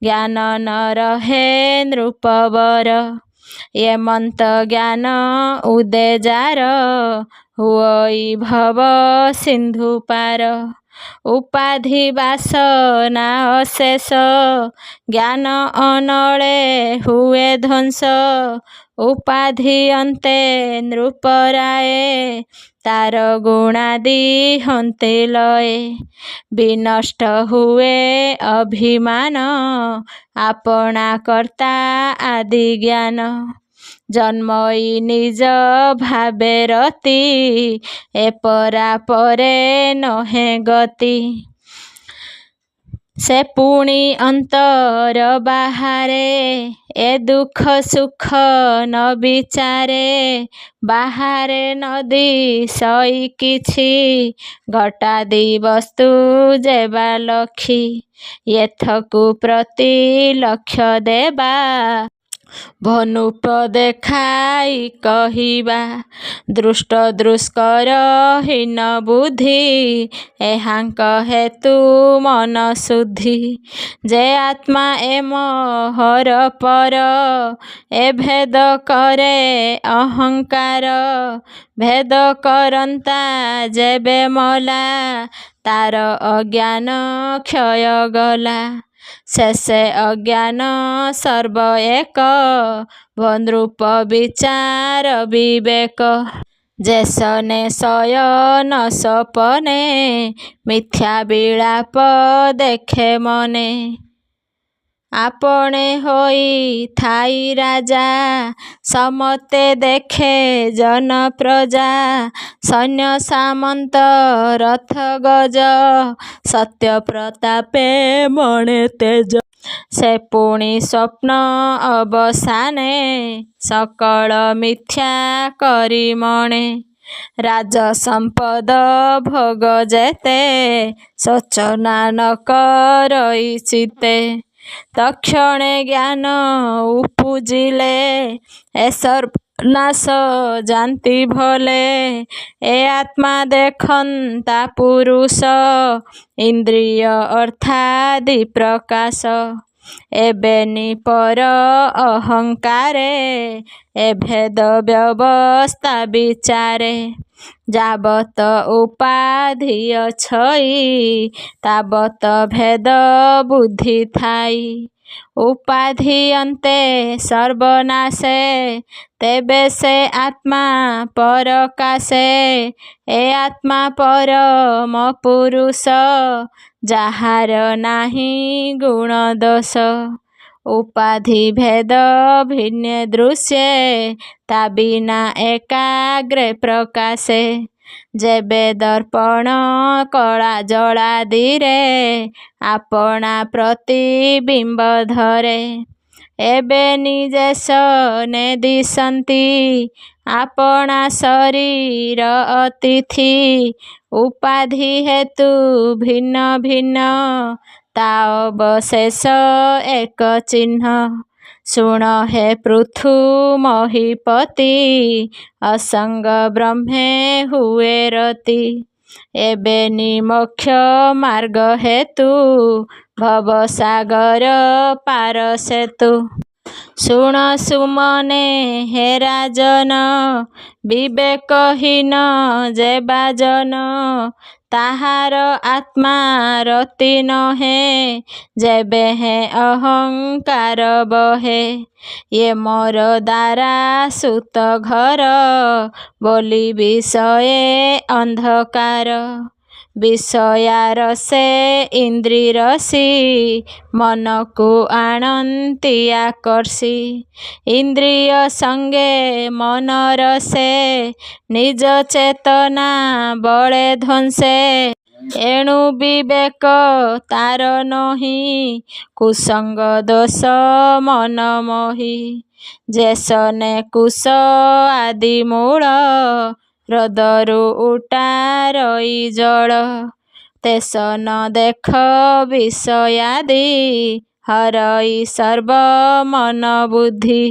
S1: ଜ୍ଞାନ ନ ରହେ ନୃପବର। ଏ ମନ୍ତ ଜ୍ଞାନ ଉଦେ ଯାର ହୁଅଇ ଭବ ସିନ୍ଧୁ ପାର। ଉପାଧି ବାସନା ଅଶେଷ ଜ୍ଞାନ ଅନଳେ ହୁଏ ଧ୍ୱଂସ। ଉପାଧି ଅନ୍ତେ ନୃପରାଏ ତାର ଗୁଣାଦି ହନ୍ତେ ଲଏ। ବିନଷ୍ଟ ହୁଏ ଅଭିମାନ ଆପଣା କର୍ତ୍ତା ଆଦି ଜ୍ଞାନ। ଜନ୍ମଇ ନିଜ ଭାବେ ରତି ଏ ପରା ପରେ ନହେ ଗତି। ସେ ପୁଣି ଅନ୍ତର ବାହାରେ ଏ ଦୁଃଖ ସୁଖ ନ ବିଚାରେ। ବାହାରେ ନଦି ସଇ କିଛି ଘଟାଦି ବସ୍ତୁ ଯେବା ଲକ୍ଷି। ଏଥକୁ ପ୍ରତି ଲକ୍ଷ୍ୟ ଦେବା ଭନୁପ ଦେଖାଇ କହିବା। ଦୃଷ୍ଟ ଦୃଷ୍କର ହୀନ ବୁଦ୍ଧି ଏହାଙ୍କ ହେତୁ ମନ ଶୁଦ୍ଧି। ଯେ ଆତ୍ମା ଏ ମୋହର ପର ଏ ଭେଦ କରେ ଅହଙ୍କାର। ଭେଦ କରନ୍ତା ଯେବେ ମଲା ତାର ଅଜ୍ଞାନ କ୍ଷୟ ଗଲା। ଶେଷେ ଅଜ୍ଞାନ ସର୍ବ ଏକ ଭନୃପ ବିଚାର ବିବେକ। ଯେସନେ ଶୟନ ସପନେ ମିଥ୍ୟା ବିଳାପ ଦେଖେ ମନେ। ଆପଣା ହୋଇ ଥାଇ ରାଜା ସମତେ ଦେଖେ ଜନ ପ୍ରଜା। ସୈନ୍ୟ ସାମନ୍ତ ରଥ ଗଜ ସତ୍ୟ ପ୍ରତାପେ ମଣେ ତେଜ। ସେ ପୁଣି ସ୍ୱପ୍ନ ଅବସାନେ ସକଳ ମିଥ୍ୟା କରି ମଣେ। ରାଜ ସମ୍ପଦ ଭୋଗ ଯେତେ ଶୋଚନା ନ କରଇ ଚିତ୍ତେ। ତକ୍ଷଣେ ଜ୍ଞାନ ଉପୁଜିଲେ ଏ ସର୍ବନାଶ ଜାନ୍ତି ଭଲେ। ଏ ଆତ୍ମା ଦେଖନ୍ତା ପୁରୁଷ ଇନ୍ଦ୍ରିୟ ଅର୍ଥାଦି ପ୍ରକାଶ। ଏବେନି ପର ଅହଙ୍କାରେ ଏ ଭେଦ ବ୍ୟବସ୍ଥା ବିଚାରେ। ଯାବତ ଉପାଧି ଅଛଇ ତାବତ ଭେଦ ବୁଦ୍ଧି ଥାଇ। ଉପାଧି ଅନ୍ତେ ସର୍ବନାଶେ ତେବେ ସେ ଆତ୍ମା ପରକାଶେ। ଏ ଆତ୍ମା ପରମ ପୁରୁଷ ଯାହାର ନାହିଁ ଗୁଣ ଦୋଷ। ଉପାଧି ଭେଦ ଭିନ୍ନେ ଦୃଶ୍ୟେ ତା ବିନା ଏକାଗ୍ରେ ପ୍ରକାଶେ। ଯେବେ ଦର୍ପଣ କଳା ଜଳାଦିରେ ଆପଣା ପ୍ରତିବିମ୍ବ ଧରେ। ଏବେ ନିଜେ ସନେ ଦିଶନ୍ତି ଆପଣା ଶରୀର ଅତିଥି ଉପାଧି ହେତୁ ଭିନ୍ନ ଭିନ୍ନ ତା ଅବଶେଷ ଏକ ଚିହ୍ନ। ଶୁଣ ହେ ପୃଥୁ ମହୀପତି ଅସଙ୍ଗ ବ୍ରହ୍ମେ ହୁଏ ରତି। ଏବେ ନିମୋକ୍ଷ ମାର୍ଗ ହେତୁ ଭବସାଗର ପାର ସେତୁ। ଶୁଣ ସୁମନେ ହେ ରାଜନ ବିବେକହୀନ ଯେ ବାଜନ ତାହାର ଆତ୍ମା ରତି ନହେ ଯେବେ ହେ ଅହଙ୍କାର ବହେ। ଏ ମୋର ଦ୍ୱାରା ସୁତ ଘର ବୋଲି ବିଷୟେ ଅନ୍ଧକାର। ବିଷୟାରସେ ଇନ୍ଦ୍ରିରସି ମନକୁ ଆଣନ୍ତି ଆକର୍ଷି। ଇନ୍ଦ୍ରିୟ ସଙ୍ଗେ ମନରସେ ନିଜ ଚେତନା ବଳେ ଧ୍ୱଂସେ। ଏଣୁ ବିବେକ ତାର ନହି କୁସଙ୍ଗ ଦୋଷ ମନମୋହି। ଯେସନେ କୁଶ ଆଦି ମୂଳ ହ୍ରଦରୁ ଉଟା ରଇ ଜଳ। ତେସନ ଦେଖ ବିଷୟାଦି ହରଇ ସର୍ବ ମନ ବୁଦ୍ଧି।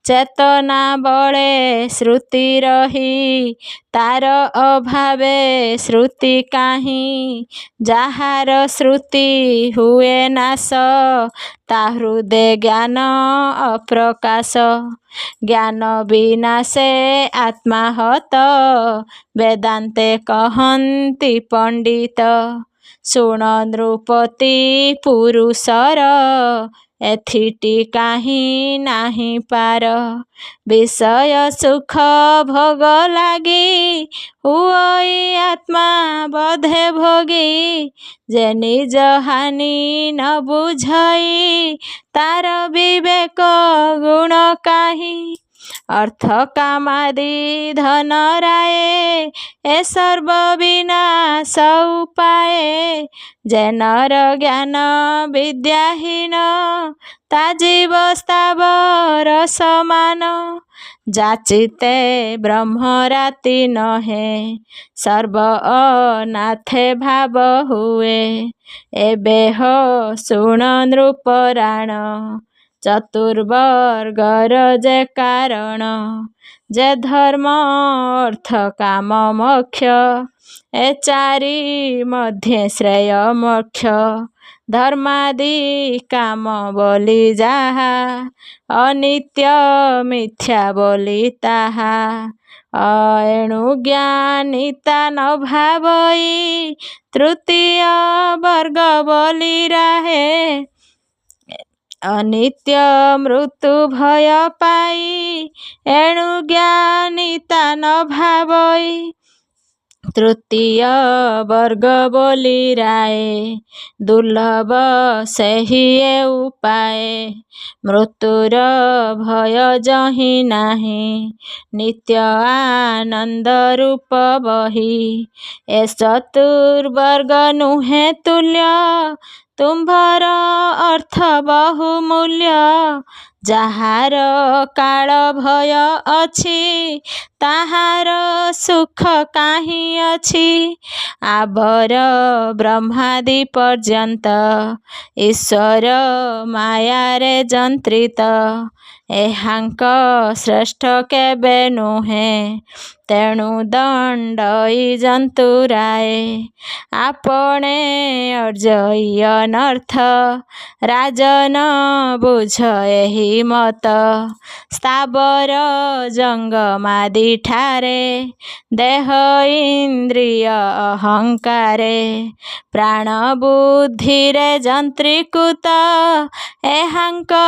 S1: ଚେତନା ବଳେ ଶ୍ରୁତି ରହି ତାର ଅଭାବେ ଶ୍ରୁତି କାହିଁ। ଯାହାର ଶ୍ରୁତି ହୁଏ ନାଶ ତା ହୃଦେ ଜ୍ଞାନ ଅପ୍ରକାଶ। ଜ୍ଞାନ ବିନାଶେ ଆତ୍ମାହତ ବେଦାନ୍ତେ କହନ୍ତି ପଣ୍ଡିତ। ଶୁଣ ନୃପତି ପୁରୁଷର ଏଥିଟି କାହିଁ ନାହିଁ ପାର। ବିଷୟ ସୁଖ ଭୋଗ ଲାଗି ହୁଅଇ ଆତ୍ମା ବଧେ ଭୋଗୀ। ଯେ ନିଜ ହାନି ନ ବୁଝଇ ତାର ବିବେକ ଗୁଣ କାହିଁ। ଅର୍ଥ କାମାଦି ଧନରାଏ ଏ ସର୍ବ ବିନାଶ ଉପାଏ। ଯେ ନର ଜ୍ଞାନ ବିଦ୍ୟାହୀନ ତା ଜୀବ ସ୍ଥାବର ସମାନ। ଯାଚିତେ ବ୍ରହ୍ମ ରାତି ନହେ ସର୍ବ ଅନାଥେ ଭାବ ହୁଏ। ଏବେ ହୋ ଶୁଣ ନୃପରାଣ ଚତୁର୍ବର୍ଗର ଯେ କାରଣ। ଯେ ଧର୍ମ ଅର୍ଥ କାମ ମୋକ୍ଷ ଏ ଚାରି ମଧ୍ୟେ ଶ୍ରେୟ ମୋକ୍ଷ। ଧର୍ମାଦି କାମ ବୋଲି ଯାହା ଅନିତ୍ୟ ମିଥ୍ୟା ବୋଲି ତାହା। ଏଣୁ ଜ୍ଞାନୀତା ନ ଭାବଇ ତୃତୀୟ ବର୍ଗ ବୋଲି ରାହେ। ଅନିତ୍ୟ ମୃତ୍ୟୁ ଭୟ ପାଇ ଏଣୁ ଜ୍ଞାନୀତା ନ ଭାବଇ ତୃତୀୟ ବର୍ଗ ବୋଲି ରାଏ। ଦୁର୍ଲଭ ସେହି ଏ ଉପାଏ ମୃତ୍ୟୁର ଭୟ ଯହିଁ ନାହିଁ। ନିତ୍ୟ ଆନନ୍ଦ ରୂପ ବହି ଏ ଚତୁର୍ବର୍ଗ ନୁହେଁ ତୁଲ୍ୟ। ତୁମ୍ଭର ଅର୍ଥ ବହୁମୂଲ୍ୟ। ଯାହାର କାଳ ଭୟ ଅଛି ତାହାର ସୁଖ କାହିଁ ଅଛି। ଆବର ବ୍ରହ୍ମାଦି ପର୍ଯ୍ୟନ୍ତ ଈଶ୍ୱର ମାୟାରେ ଯନ୍ତ୍ରିତ। ଏହାଙ୍କ ଶ୍ରେଷ୍ଠ କେବେ ନୁହେଁ ତେଣୁ ଦଣ୍ଡଇ ଜନ୍ତୁରାଏ। ଆପଣେ ଅର୍ଜଇ ଅନର୍ଥ ରାଜନ ବୁଝ ଏହି ମତ। ସ୍ଥାବର ଜଙ୍ଗମାଦି ଠାରେ ଦେହ ଇନ୍ଦ୍ରିୟ ଅହଙ୍କାରେ। ପ୍ରାଣ ବୁଦ୍ଧିରେ ଯନ୍ତ୍ରୀକୃତ ଏହାଙ୍କ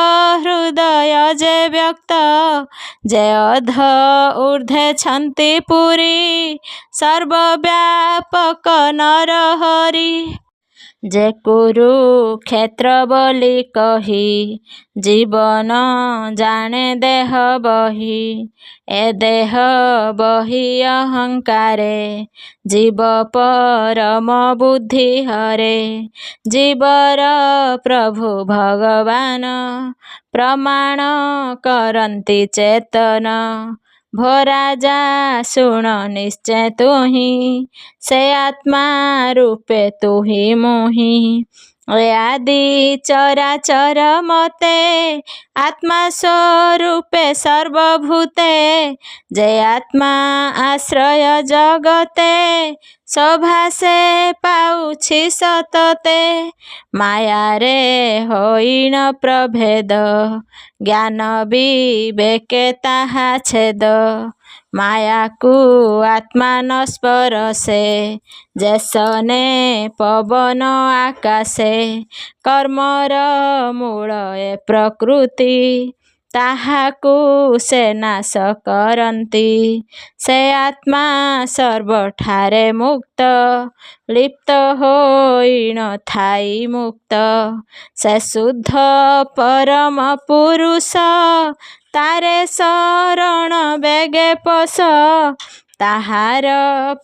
S1: ହୃଦୟ ଯେ ବ୍ୟକ୍ତ। ଯେ ଅଧ ଊର୍ଦ୍ଧ୍ୱେ ଛନ୍ତି ପୁରୀ ସର୍ବବ୍ୟାପକ ନରହରି। ଯେ କୁରୁକ୍ଷେତ୍ର ବୋଲି କହି ଜୀବନ ଜାଣେ ଦେହ ବହି। ଏ ଦେହ ବହି ଅହଙ୍କାରେ ଜୀବ ପରମ ବୁଦ୍ଧି ହରେ। ଜୀବର ପ୍ରଭୁ ଭଗବାନ ପ୍ରମାଣ କରନ୍ତି ଚେତନ। भोराजा शुण निश्चय तुही से आत्मा रूपे तुही मुही आदि चराचर मते आत्मा स्वरूपे सर्वभूते जय आत्मा आश्रय जगते सभासे पाउछि सतते माया रे होइन प्रभेद ज्ञान विवेके ताहा छेद माया को आत्मा न स्परसे जैसने पवन आकाशे कर्मर मूल ए प्रकृति ताहाकु से नाश करती से आत्मा सर्वठारे मुक्त लिप्त होई न थाई मुक्त से शुद्ध परम पुरुष तारे शरण बेगे पश ताहार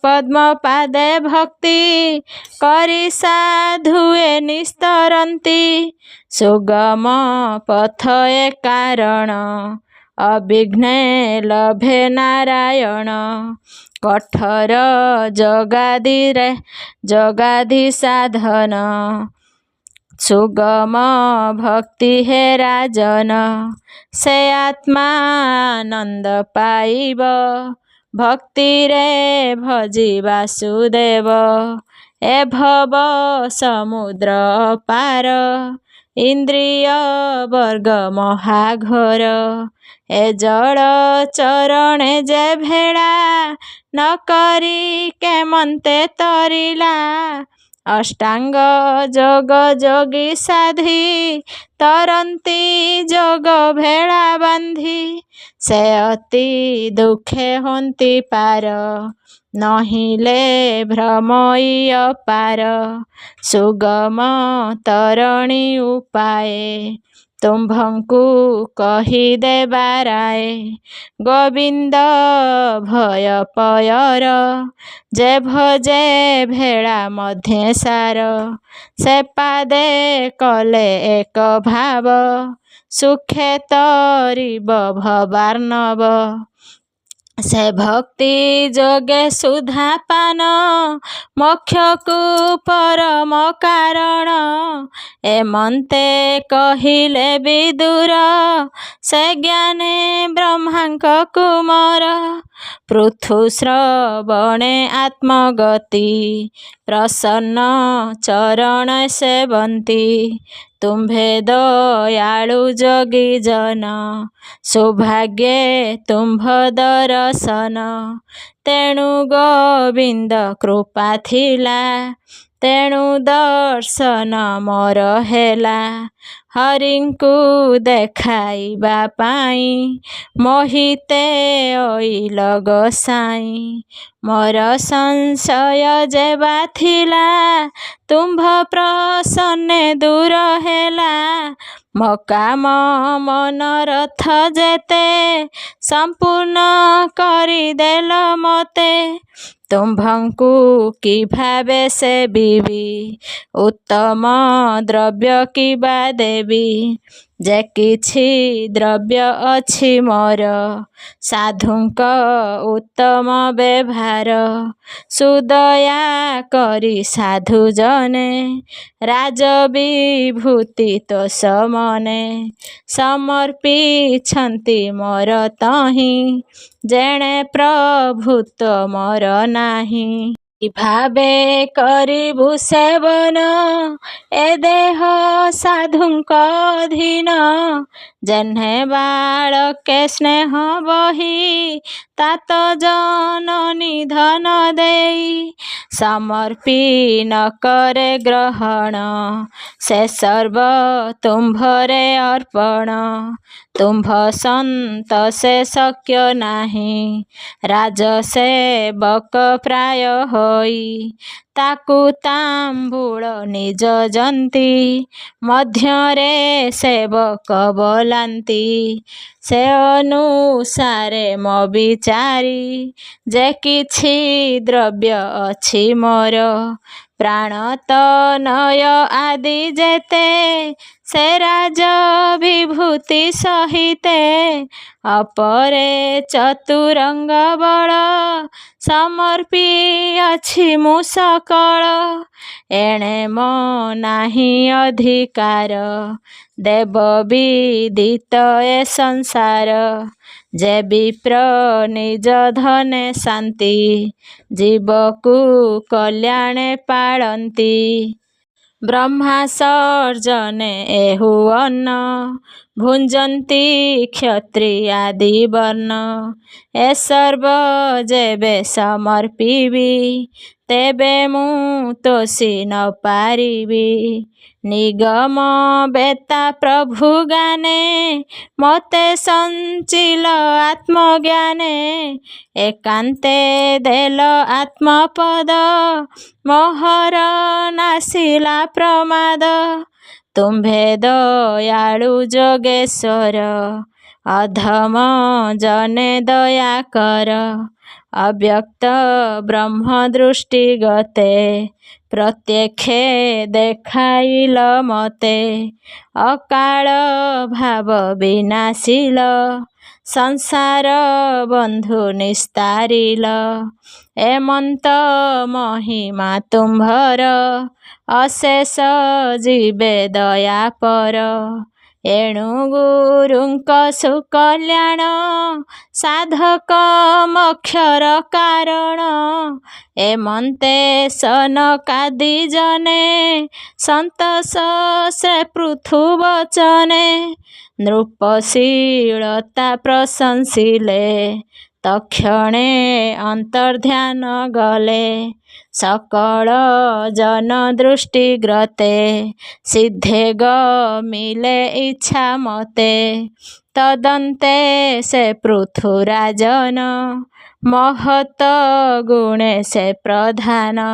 S1: पद्म पादे भक्ति करी साधुए निस्तरती सुगम पथ ए कारण अविघ्ने लभे नारायण कठोर जगादि साधन सुगम भक्ति हे राजन से आत्मानंद पाइब भक्ति रे भजी वासुदेव ए भव समुद्र पार इंद्रिय वर्ग महाघोर ए जड़ चरणे जे भेड़ा न करी केमंते तरिला अष्टांग जोग जोगी साधी तरंती जोग भेड़ा बांधी से अति दुखे होंती पार नहिले भ्रमई अपार सुगम तरणी उपाय तुम्भंकु कही देबाराए गोविंद भय पयर जे भजे भेड़ा मध्य सार से पादे कले एक भाव सुखे तरिब भवार्णव से भक्ति जोगे सुधा पान मोक्ष को परम कारण एमंते कहिले विदुर से ज्ञाने ब्रह्मांक कुमार पृथु श्रवणे आत्मगति प्रसन्न चरण सेवंती तुम्भे दयालु जोगी जन सौभाग्ये तुम्भ दर्शन तेणु गोविंद कृपा थिला तेणु दर्शन मोर हेला हरिंकु देखाइबा पाई मोहिते ओइल गोसाई मोर संशय जेबा थिला तुम्भ प्रसन्ने दूर हेला मो काम मनरथ जेते संपूर्ण करिदेल मते तुम्भंकु कि भावे सेविबी उत्तम द्रव्य किबा देवी जे किछि द्रव्य अछि मोर साधुंक उत्तम व्यवहार सुदया करी साधु जने राजविभूति तो समने समर्पिछन्ति मोर तहि जेणे प्रभुत्व मोर नाही भावे करिबु सेवन ए देह साधुंक अधीन जेन्हे बालके स्नेह बही तात जननी धन देई समर्पी न करे ग्रहण से सर्व तुम्भरे अर्पण तुम्भ संत से शक्य नाही राजसेवक प्राय होई ताकु तांबूल निज जंती मध्यरे सेवक बोलांती से अनुसारे मो विचारी जे किछि द्रव्य अछि मोर ପ୍ରାଣ ତନୟ ଆଦି ଯେତେ ସେ ରାଜ ବିଭୂତି ସହିତେ ଅପରେ ଚତୁରଙ୍ଗ ବଳ ସମର୍ପି ଅଛି ମୁଁ ସକଳ ଏଣେ ମୋ ନାହିଁ ଅଧିକାର ଦେବ ବିଦିତ ଏ ସଂସାର ଯେ ବିପ୍ର ନିଜ ଧନେ ଶାନ୍ତି ଜୀବକୁ କଲ୍ୟାଣେ ପାଳନ୍ତି ବ୍ରହ୍ମା ସର୍ଜନେ ଏହୁ ଅନ୍ନ ଭୁଞ୍ଜନ୍ତି କ୍ଷତ୍ରିୟାଦି ବର୍ଣ୍ଣ ଏ ସର୍ବ ଯେବେ ସମର୍ପିବି ତେବେ ମୁଁ ତୋଷି ନ ପାରିବି ନିଗମ ବେତା ପ୍ରଭୁ ଗାନେ ମୋତେ ସଞ୍ଚିଲ ଆତ୍ମଜ୍ଞାନେ ଏକାନ୍ତେ ଦେଲ ଆତ୍ମପଦ ମୋହର ନାସିଲା ପ୍ରମାଦ ତୁମ୍ଭେ ଦୟାଳୁ ଯୋଗେଶ୍ୱର ଅଧମ ଜନେ ଦୟା କର ଅବ୍ୟକ୍ତ ବ୍ରହ୍ମ ଦୃଷ୍ଟି ଗତେ ପ୍ରତ୍ୟକ୍ଷେ ଦେଖାଇଲ ମତେ ଅକାଳ ଭାବ ବିନାଶିଲ ସଂସାର ବନ୍ଧୁ ନିସ୍ତାରିଲ ଏମନ୍ତ ମହିମା ତୁମ୍ଭର ଅଶେଷ ଯିବେ ଦୟାପର ଏଣୁ ଗୁରୁଙ୍କ ସୁକଲ୍ୟାଣ ସାଧକ ମୋକ୍ଷର କାରଣ ଏମନ୍ତେ ସନକାଦି ଜନେ ସନ୍ତୋଷ ସେ ପୃଥୁ ବଚନେ ନୃପଶୀଳତା ପ୍ରଶଂସିଲେ ତକ୍ଷଣେ ଅନ୍ତର୍ଧ୍ୟାନ ଗଲେ ସକଳ ଜନ ଦୃଷ୍ଟି ଗ୍ରତେ ସିଦ୍ଧେ ଗମିଲେ ଇଚ୍ଛା ମତେ ତଦନ୍ତେ ସେ ପୃଥୁରାଜନ ମହତ ଗୁଣେ ସେ ପ୍ରଧାନ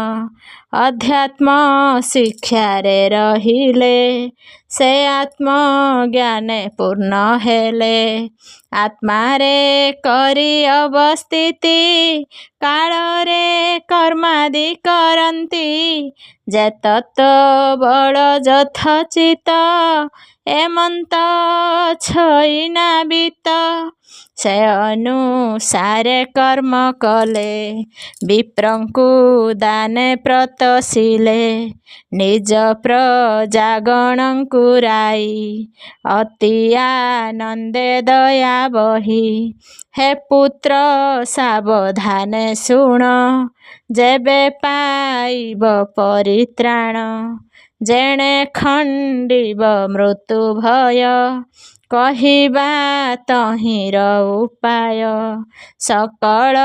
S1: ଅଧ୍ୟାତ୍ମ ଶିକ୍ଷାରେ ରହିଲେ ସେ ଆତ୍ମଜ୍ଞାନେ ପୂର୍ଣ୍ଣ ହେଲେ ଆତ୍ମାରେ କରି ଅବସ୍ଥିତି କାଳରେ କର୍ମାଦି କରନ୍ତି ଯେ ତତ୍ତ୍ୱ ବଳ ଯଥୋଚିତ ଏମନ୍ତ ଛଇ ନାବିତ ସେ ଅନୁସାରେ କର୍ମ କଲେ ବିପ୍ରଙ୍କୁ ଦାନେ ପ୍ରତୋଷିଲେ ନିଜ ପ୍ରଜାଗଣଙ୍କୁ ରାଇ ଅତି ଆନନ୍ଦେ ଦୟା ବହି ହେ ପୁତ୍ର ସାବଧାନେ ଶୁଣ ଯେବେ ପାଇବ ପରିତ୍ରାଣ ଯେଣେ ଖଣ୍ଡିବ ମୃତ୍ୟୁ ଭୟ କହିବା ତହିଁର ଉପାୟ ସକଳ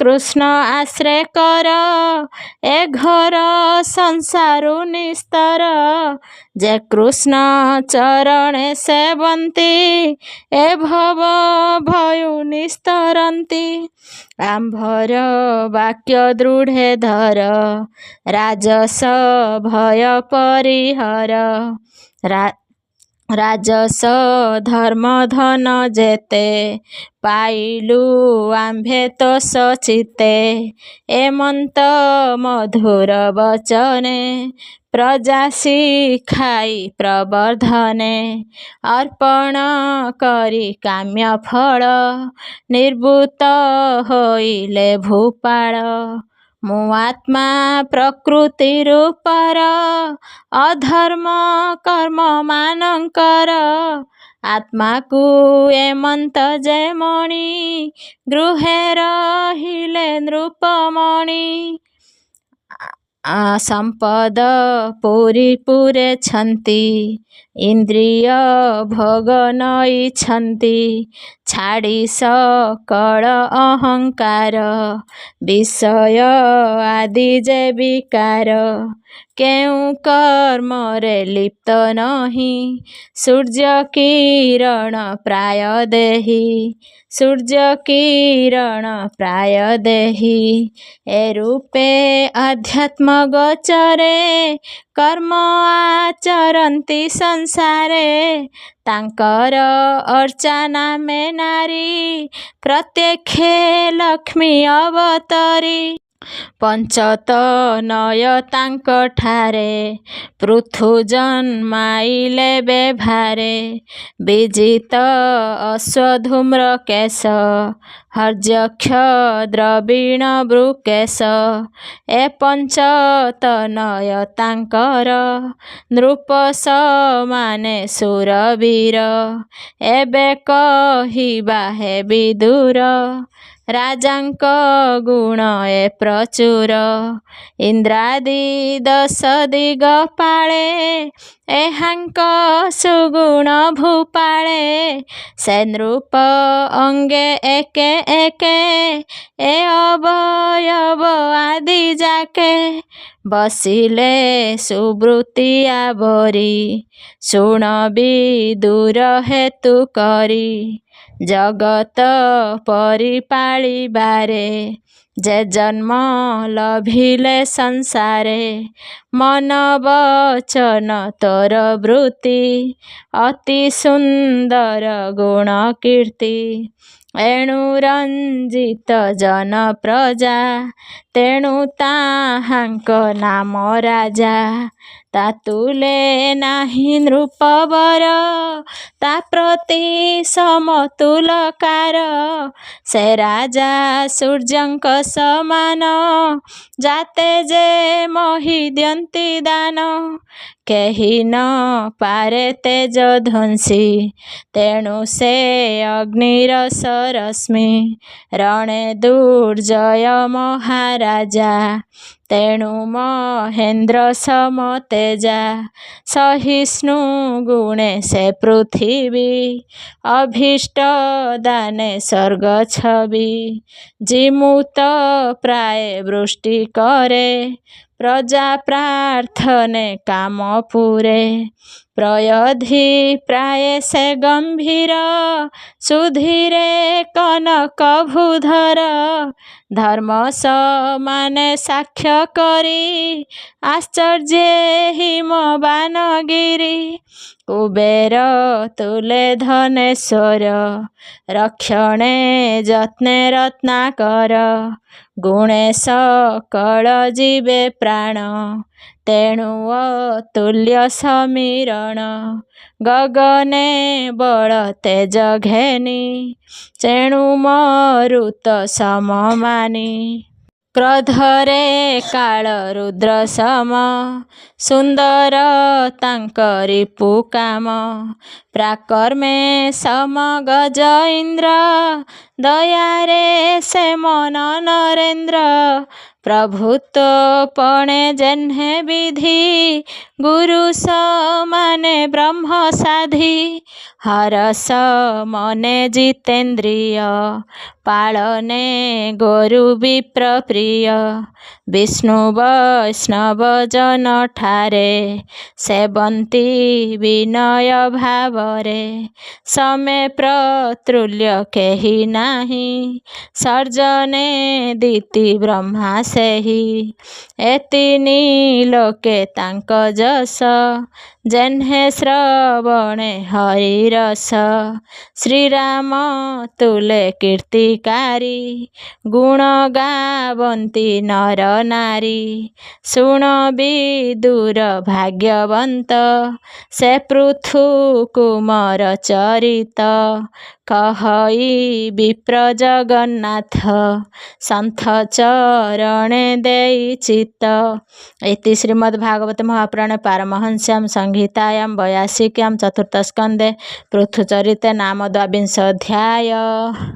S1: କୃଷ୍ଣ ଆଶ୍ରେ କର ଏ ଘୋର ସଂସାରୁ ନିସ୍ତର ଯେ କୃଷ୍ଣ ଚରଣେ ସେବନ୍ତି ଏ ଭବ ଭୟୁ ନିସ୍ତରନ୍ତି ଆମ୍ଭର ବାକ୍ୟ ଦୃଢ଼େ ଧର ରାଜସ ଭୟ ପରିହର ରାଜସ ଧର୍ମ ଧନ ଯେତେ ପାଇଲୁ ଆମ୍ଭେ ତୋଷ ଚିତେ ଏମନ୍ତ ମଧୁର ବଚନେ ପ୍ରଜା ଶିଖାଇ ପ୍ରବର୍ଦ୍ଧନେ ଅର୍ପଣ କରି କାମ୍ୟ ଫଳ ନିର୍ବୃତ ହୋଇଲେ ଭୂପାଳ ମୁଁ ଆତ୍ମା ପ୍ରକୃତି ରୂପର ଅଧର୍ମ କର୍ମ ମାନଙ୍କର ଆତ୍ମାକୁ ଏମନ୍ତ ଯେ ମଣି ଗୃହେ ରହିଲେ ନୃପମଣି ସମ୍ପଦ ପୁରୀ ପୂରେଛନ୍ତି ଇନ୍ଦ୍ରିୟ ଭୋଗ ନଇଛନ୍ତି ଛାଡ଼ି ସକଳ ଅହଙ୍କାର ବିଷୟ ଆଦି ଯେ ବିକାର କେଉଁ କର୍ମରେ ଲିପ୍ତ ନାହିଁ ସୂର୍ଯ୍ୟ କିରଣ ପ୍ରାୟ ଦେହି ସୂର୍ଯ୍ୟ କିରଣ ପ୍ରାୟ ଦେହି ଏ ରୂପେ ଅଧ୍ୟାତ୍ମ ଗୋଚରେ କର୍ମ ଆଚରନ୍ତି ସଂସାରେ ତାଙ୍କର ଅର୍ଚ୍ଚନା ମେ ନାରୀ ପ୍ରତ୍ୟକ୍ଷେ ଲକ୍ଷ୍ମୀ ଅବତରୀ ପଞ୍ଚତନୟ ତାଙ୍କଠାରେ ପୃଥୁ ଜନ୍ମାଇଲେ ବେଭାରେ। ବିଜିତ ଅଶ୍ୱଧୂମ୍ର କେଶ ହର୍ଯକ୍ଷ ଦ୍ରବୀଣ ବୃକେଶ। ଏ ପଞ୍ଚତନୟ ତାଙ୍କର ନୃପ ସମାନେ ସୁରବୀର। ଏବେ କହିବା ହେ ବିଦୁର ରାଜାଙ୍କ ଗୁଣ ଏ ପ୍ରଚୁର। ଇନ୍ଦ୍ରାଦି 10 ଦିଗପାଳେ ଏହାଙ୍କ ସୁଗୁଣ ଭୂପାଳେ। ସେ ନୃପ ଅଙ୍ଗେ ଏକେ ଏକେ ଏ ଅବୟବ ଆଦି ଯାକେ। ବସିଲେ ସୁବୃତ୍ତି ଆବରି ଶୁଣ ବିଦୁର ହେତୁ କରି। ଜଗତ ପରିପାଳିବାରେ ଯେ ଜନ୍ମ ଲଭିଲେ ସଂସାରେ। ମନ ବଚନ ତୋର ବୃତ୍ତି ଅତି ସୁନ୍ଦର ଗୁଣ କୀର୍ତ୍ତି। ଏଣୁ ରଞ୍ଜିତ ଜନ ପ୍ରଜା ତେଣୁ ତାହାଙ୍କ ନାମ ରାଜା। ତା ତୁଲେ ନାହିଁ ନୃପବର ତା ପ୍ରତି ସମତୁଲକାର। ସେ ରାଜା ସୂର୍ଯ୍ୟଙ୍କ ସମାନ ଯାତେ ଯେ ମହି ଦିଅନ୍ତି ଦାନ। କେହି ନ ପାରେ ତେଜ ଧ୍ୱଂସି ତେଣୁ ସେ ଅଗ୍ନିରସ ରଶ୍ମି। ରଣେ ଦୁର୍ଜୟ ମହାରାଜା ତେଣୁ ମହେନ୍ଦ୍ର ସମ ତେଜା। ସହିଷ୍ଣୁ ଗୁଣେ ସେ ପୃଥିବୀ ଅଭୀଷ୍ଟ ଦାନେ ସ୍ୱର୍ଗ ଛବି। ଜିମୁତ ପ୍ରାୟେ ବୃଷ୍ଟି କରେ ପ୍ରଜା ପ୍ରାର୍ଥନେ କାମ ପୁରେ। ପ୍ରୟଧି ପ୍ରାୟେ ସେ ଗମ୍ଭୀର ସୁଧୀରେ କନକ ଭୂଧର। ଧର୍ମ ସମାନେ ସାକ୍ଷ୍ୟ କରି ଆଶ୍ଚର୍ଯ୍ୟେ ହିମବାନ ଗିରି। କୁବେର ତୁଲେ ଧନେଶ୍ୱର ରକ୍ଷଣେ ଯତ୍ନେ ରତ୍ନାକର। ଗୁଣେ ସକଳ ଜୀବେ ପ୍ରାଣ ତେଣୁ ଅତୁଲ୍ୟ ସମୀରଣ। ଗଗନେ ବଳ ତେଜ ଘେନି ତେଣୁ ମରୁତ ସମ ମାନି। କ୍ରୋଧରେ କାଳ ରୁଦ୍ର ସମ ସୁନ୍ଦର ତାଙ୍କ ରିପୁ କାମ। ପ୍ରାକର୍ମେ ସମ ଗଜ ଇନ୍ଦ୍ର ଦୟାରେ ସେ ମନ ନରେନ୍ଦ୍ର। ପ୍ରଭୁତ୍ୱ ପଣେ ଯେହ୍ନେ ବିଧି ଗୁରୁ ସମାନେ ବ୍ରହ୍ମ ସାଧି। ହରସ ମନେ ଜିତେନ୍ଦ୍ରିୟ ପାଳନେ ଗୋରୁ ବିପ୍ର ପ୍ରିୟ। ବିଷ୍ଣୁ ବୈଷ୍ଣବ ଜନ ଠାରେ ସେବନ୍ତି ବିନୟ ଭାବରେ। ସମେ ପ୍ରତୁଲ୍ୟ କେହି ନାହିଁ ସର୍ଜନେ ଦିତି ବ୍ରହ୍ମା ସେହି। ଏ ତିନି ଲୋକେ ତାଙ୍କ ଯଶ ଯେହ୍ନେ ଶ୍ରବଣେ ହରି ରସ। ଶ୍ରୀରାମ ତୁଲେ କୀର୍ତ୍ତିକାରୀ ଗୁଣ ଗାବନ୍ତି ନର ନାରୀ। ଶୁଣ ବିଦୁର ଭାଗ୍ୟବନ୍ତ ସେ ପୃଥୁ କୁମର ଚରିତ। କହଇ ବିପ୍ର ଜଗନ୍ନାଥ ସନ୍ଥ ଚରଣେ ଦେଇ ଚିତ୍ତ। ଇତି ଶ୍ରୀମଦ୍ଭାଗବତେ ମହାପୁରାଣେ ପାରମହଂସ୍ୟାଂ ସଂହିତାୟାଂ 82କ୍ୟାଂ ଚତୁର୍ଥ ସ୍କନ୍ଧେ ପୃଥୁଚରିତେ ନାମ ଦ୍ୱାବିଂଶ ଅଧ୍ୟାୟ।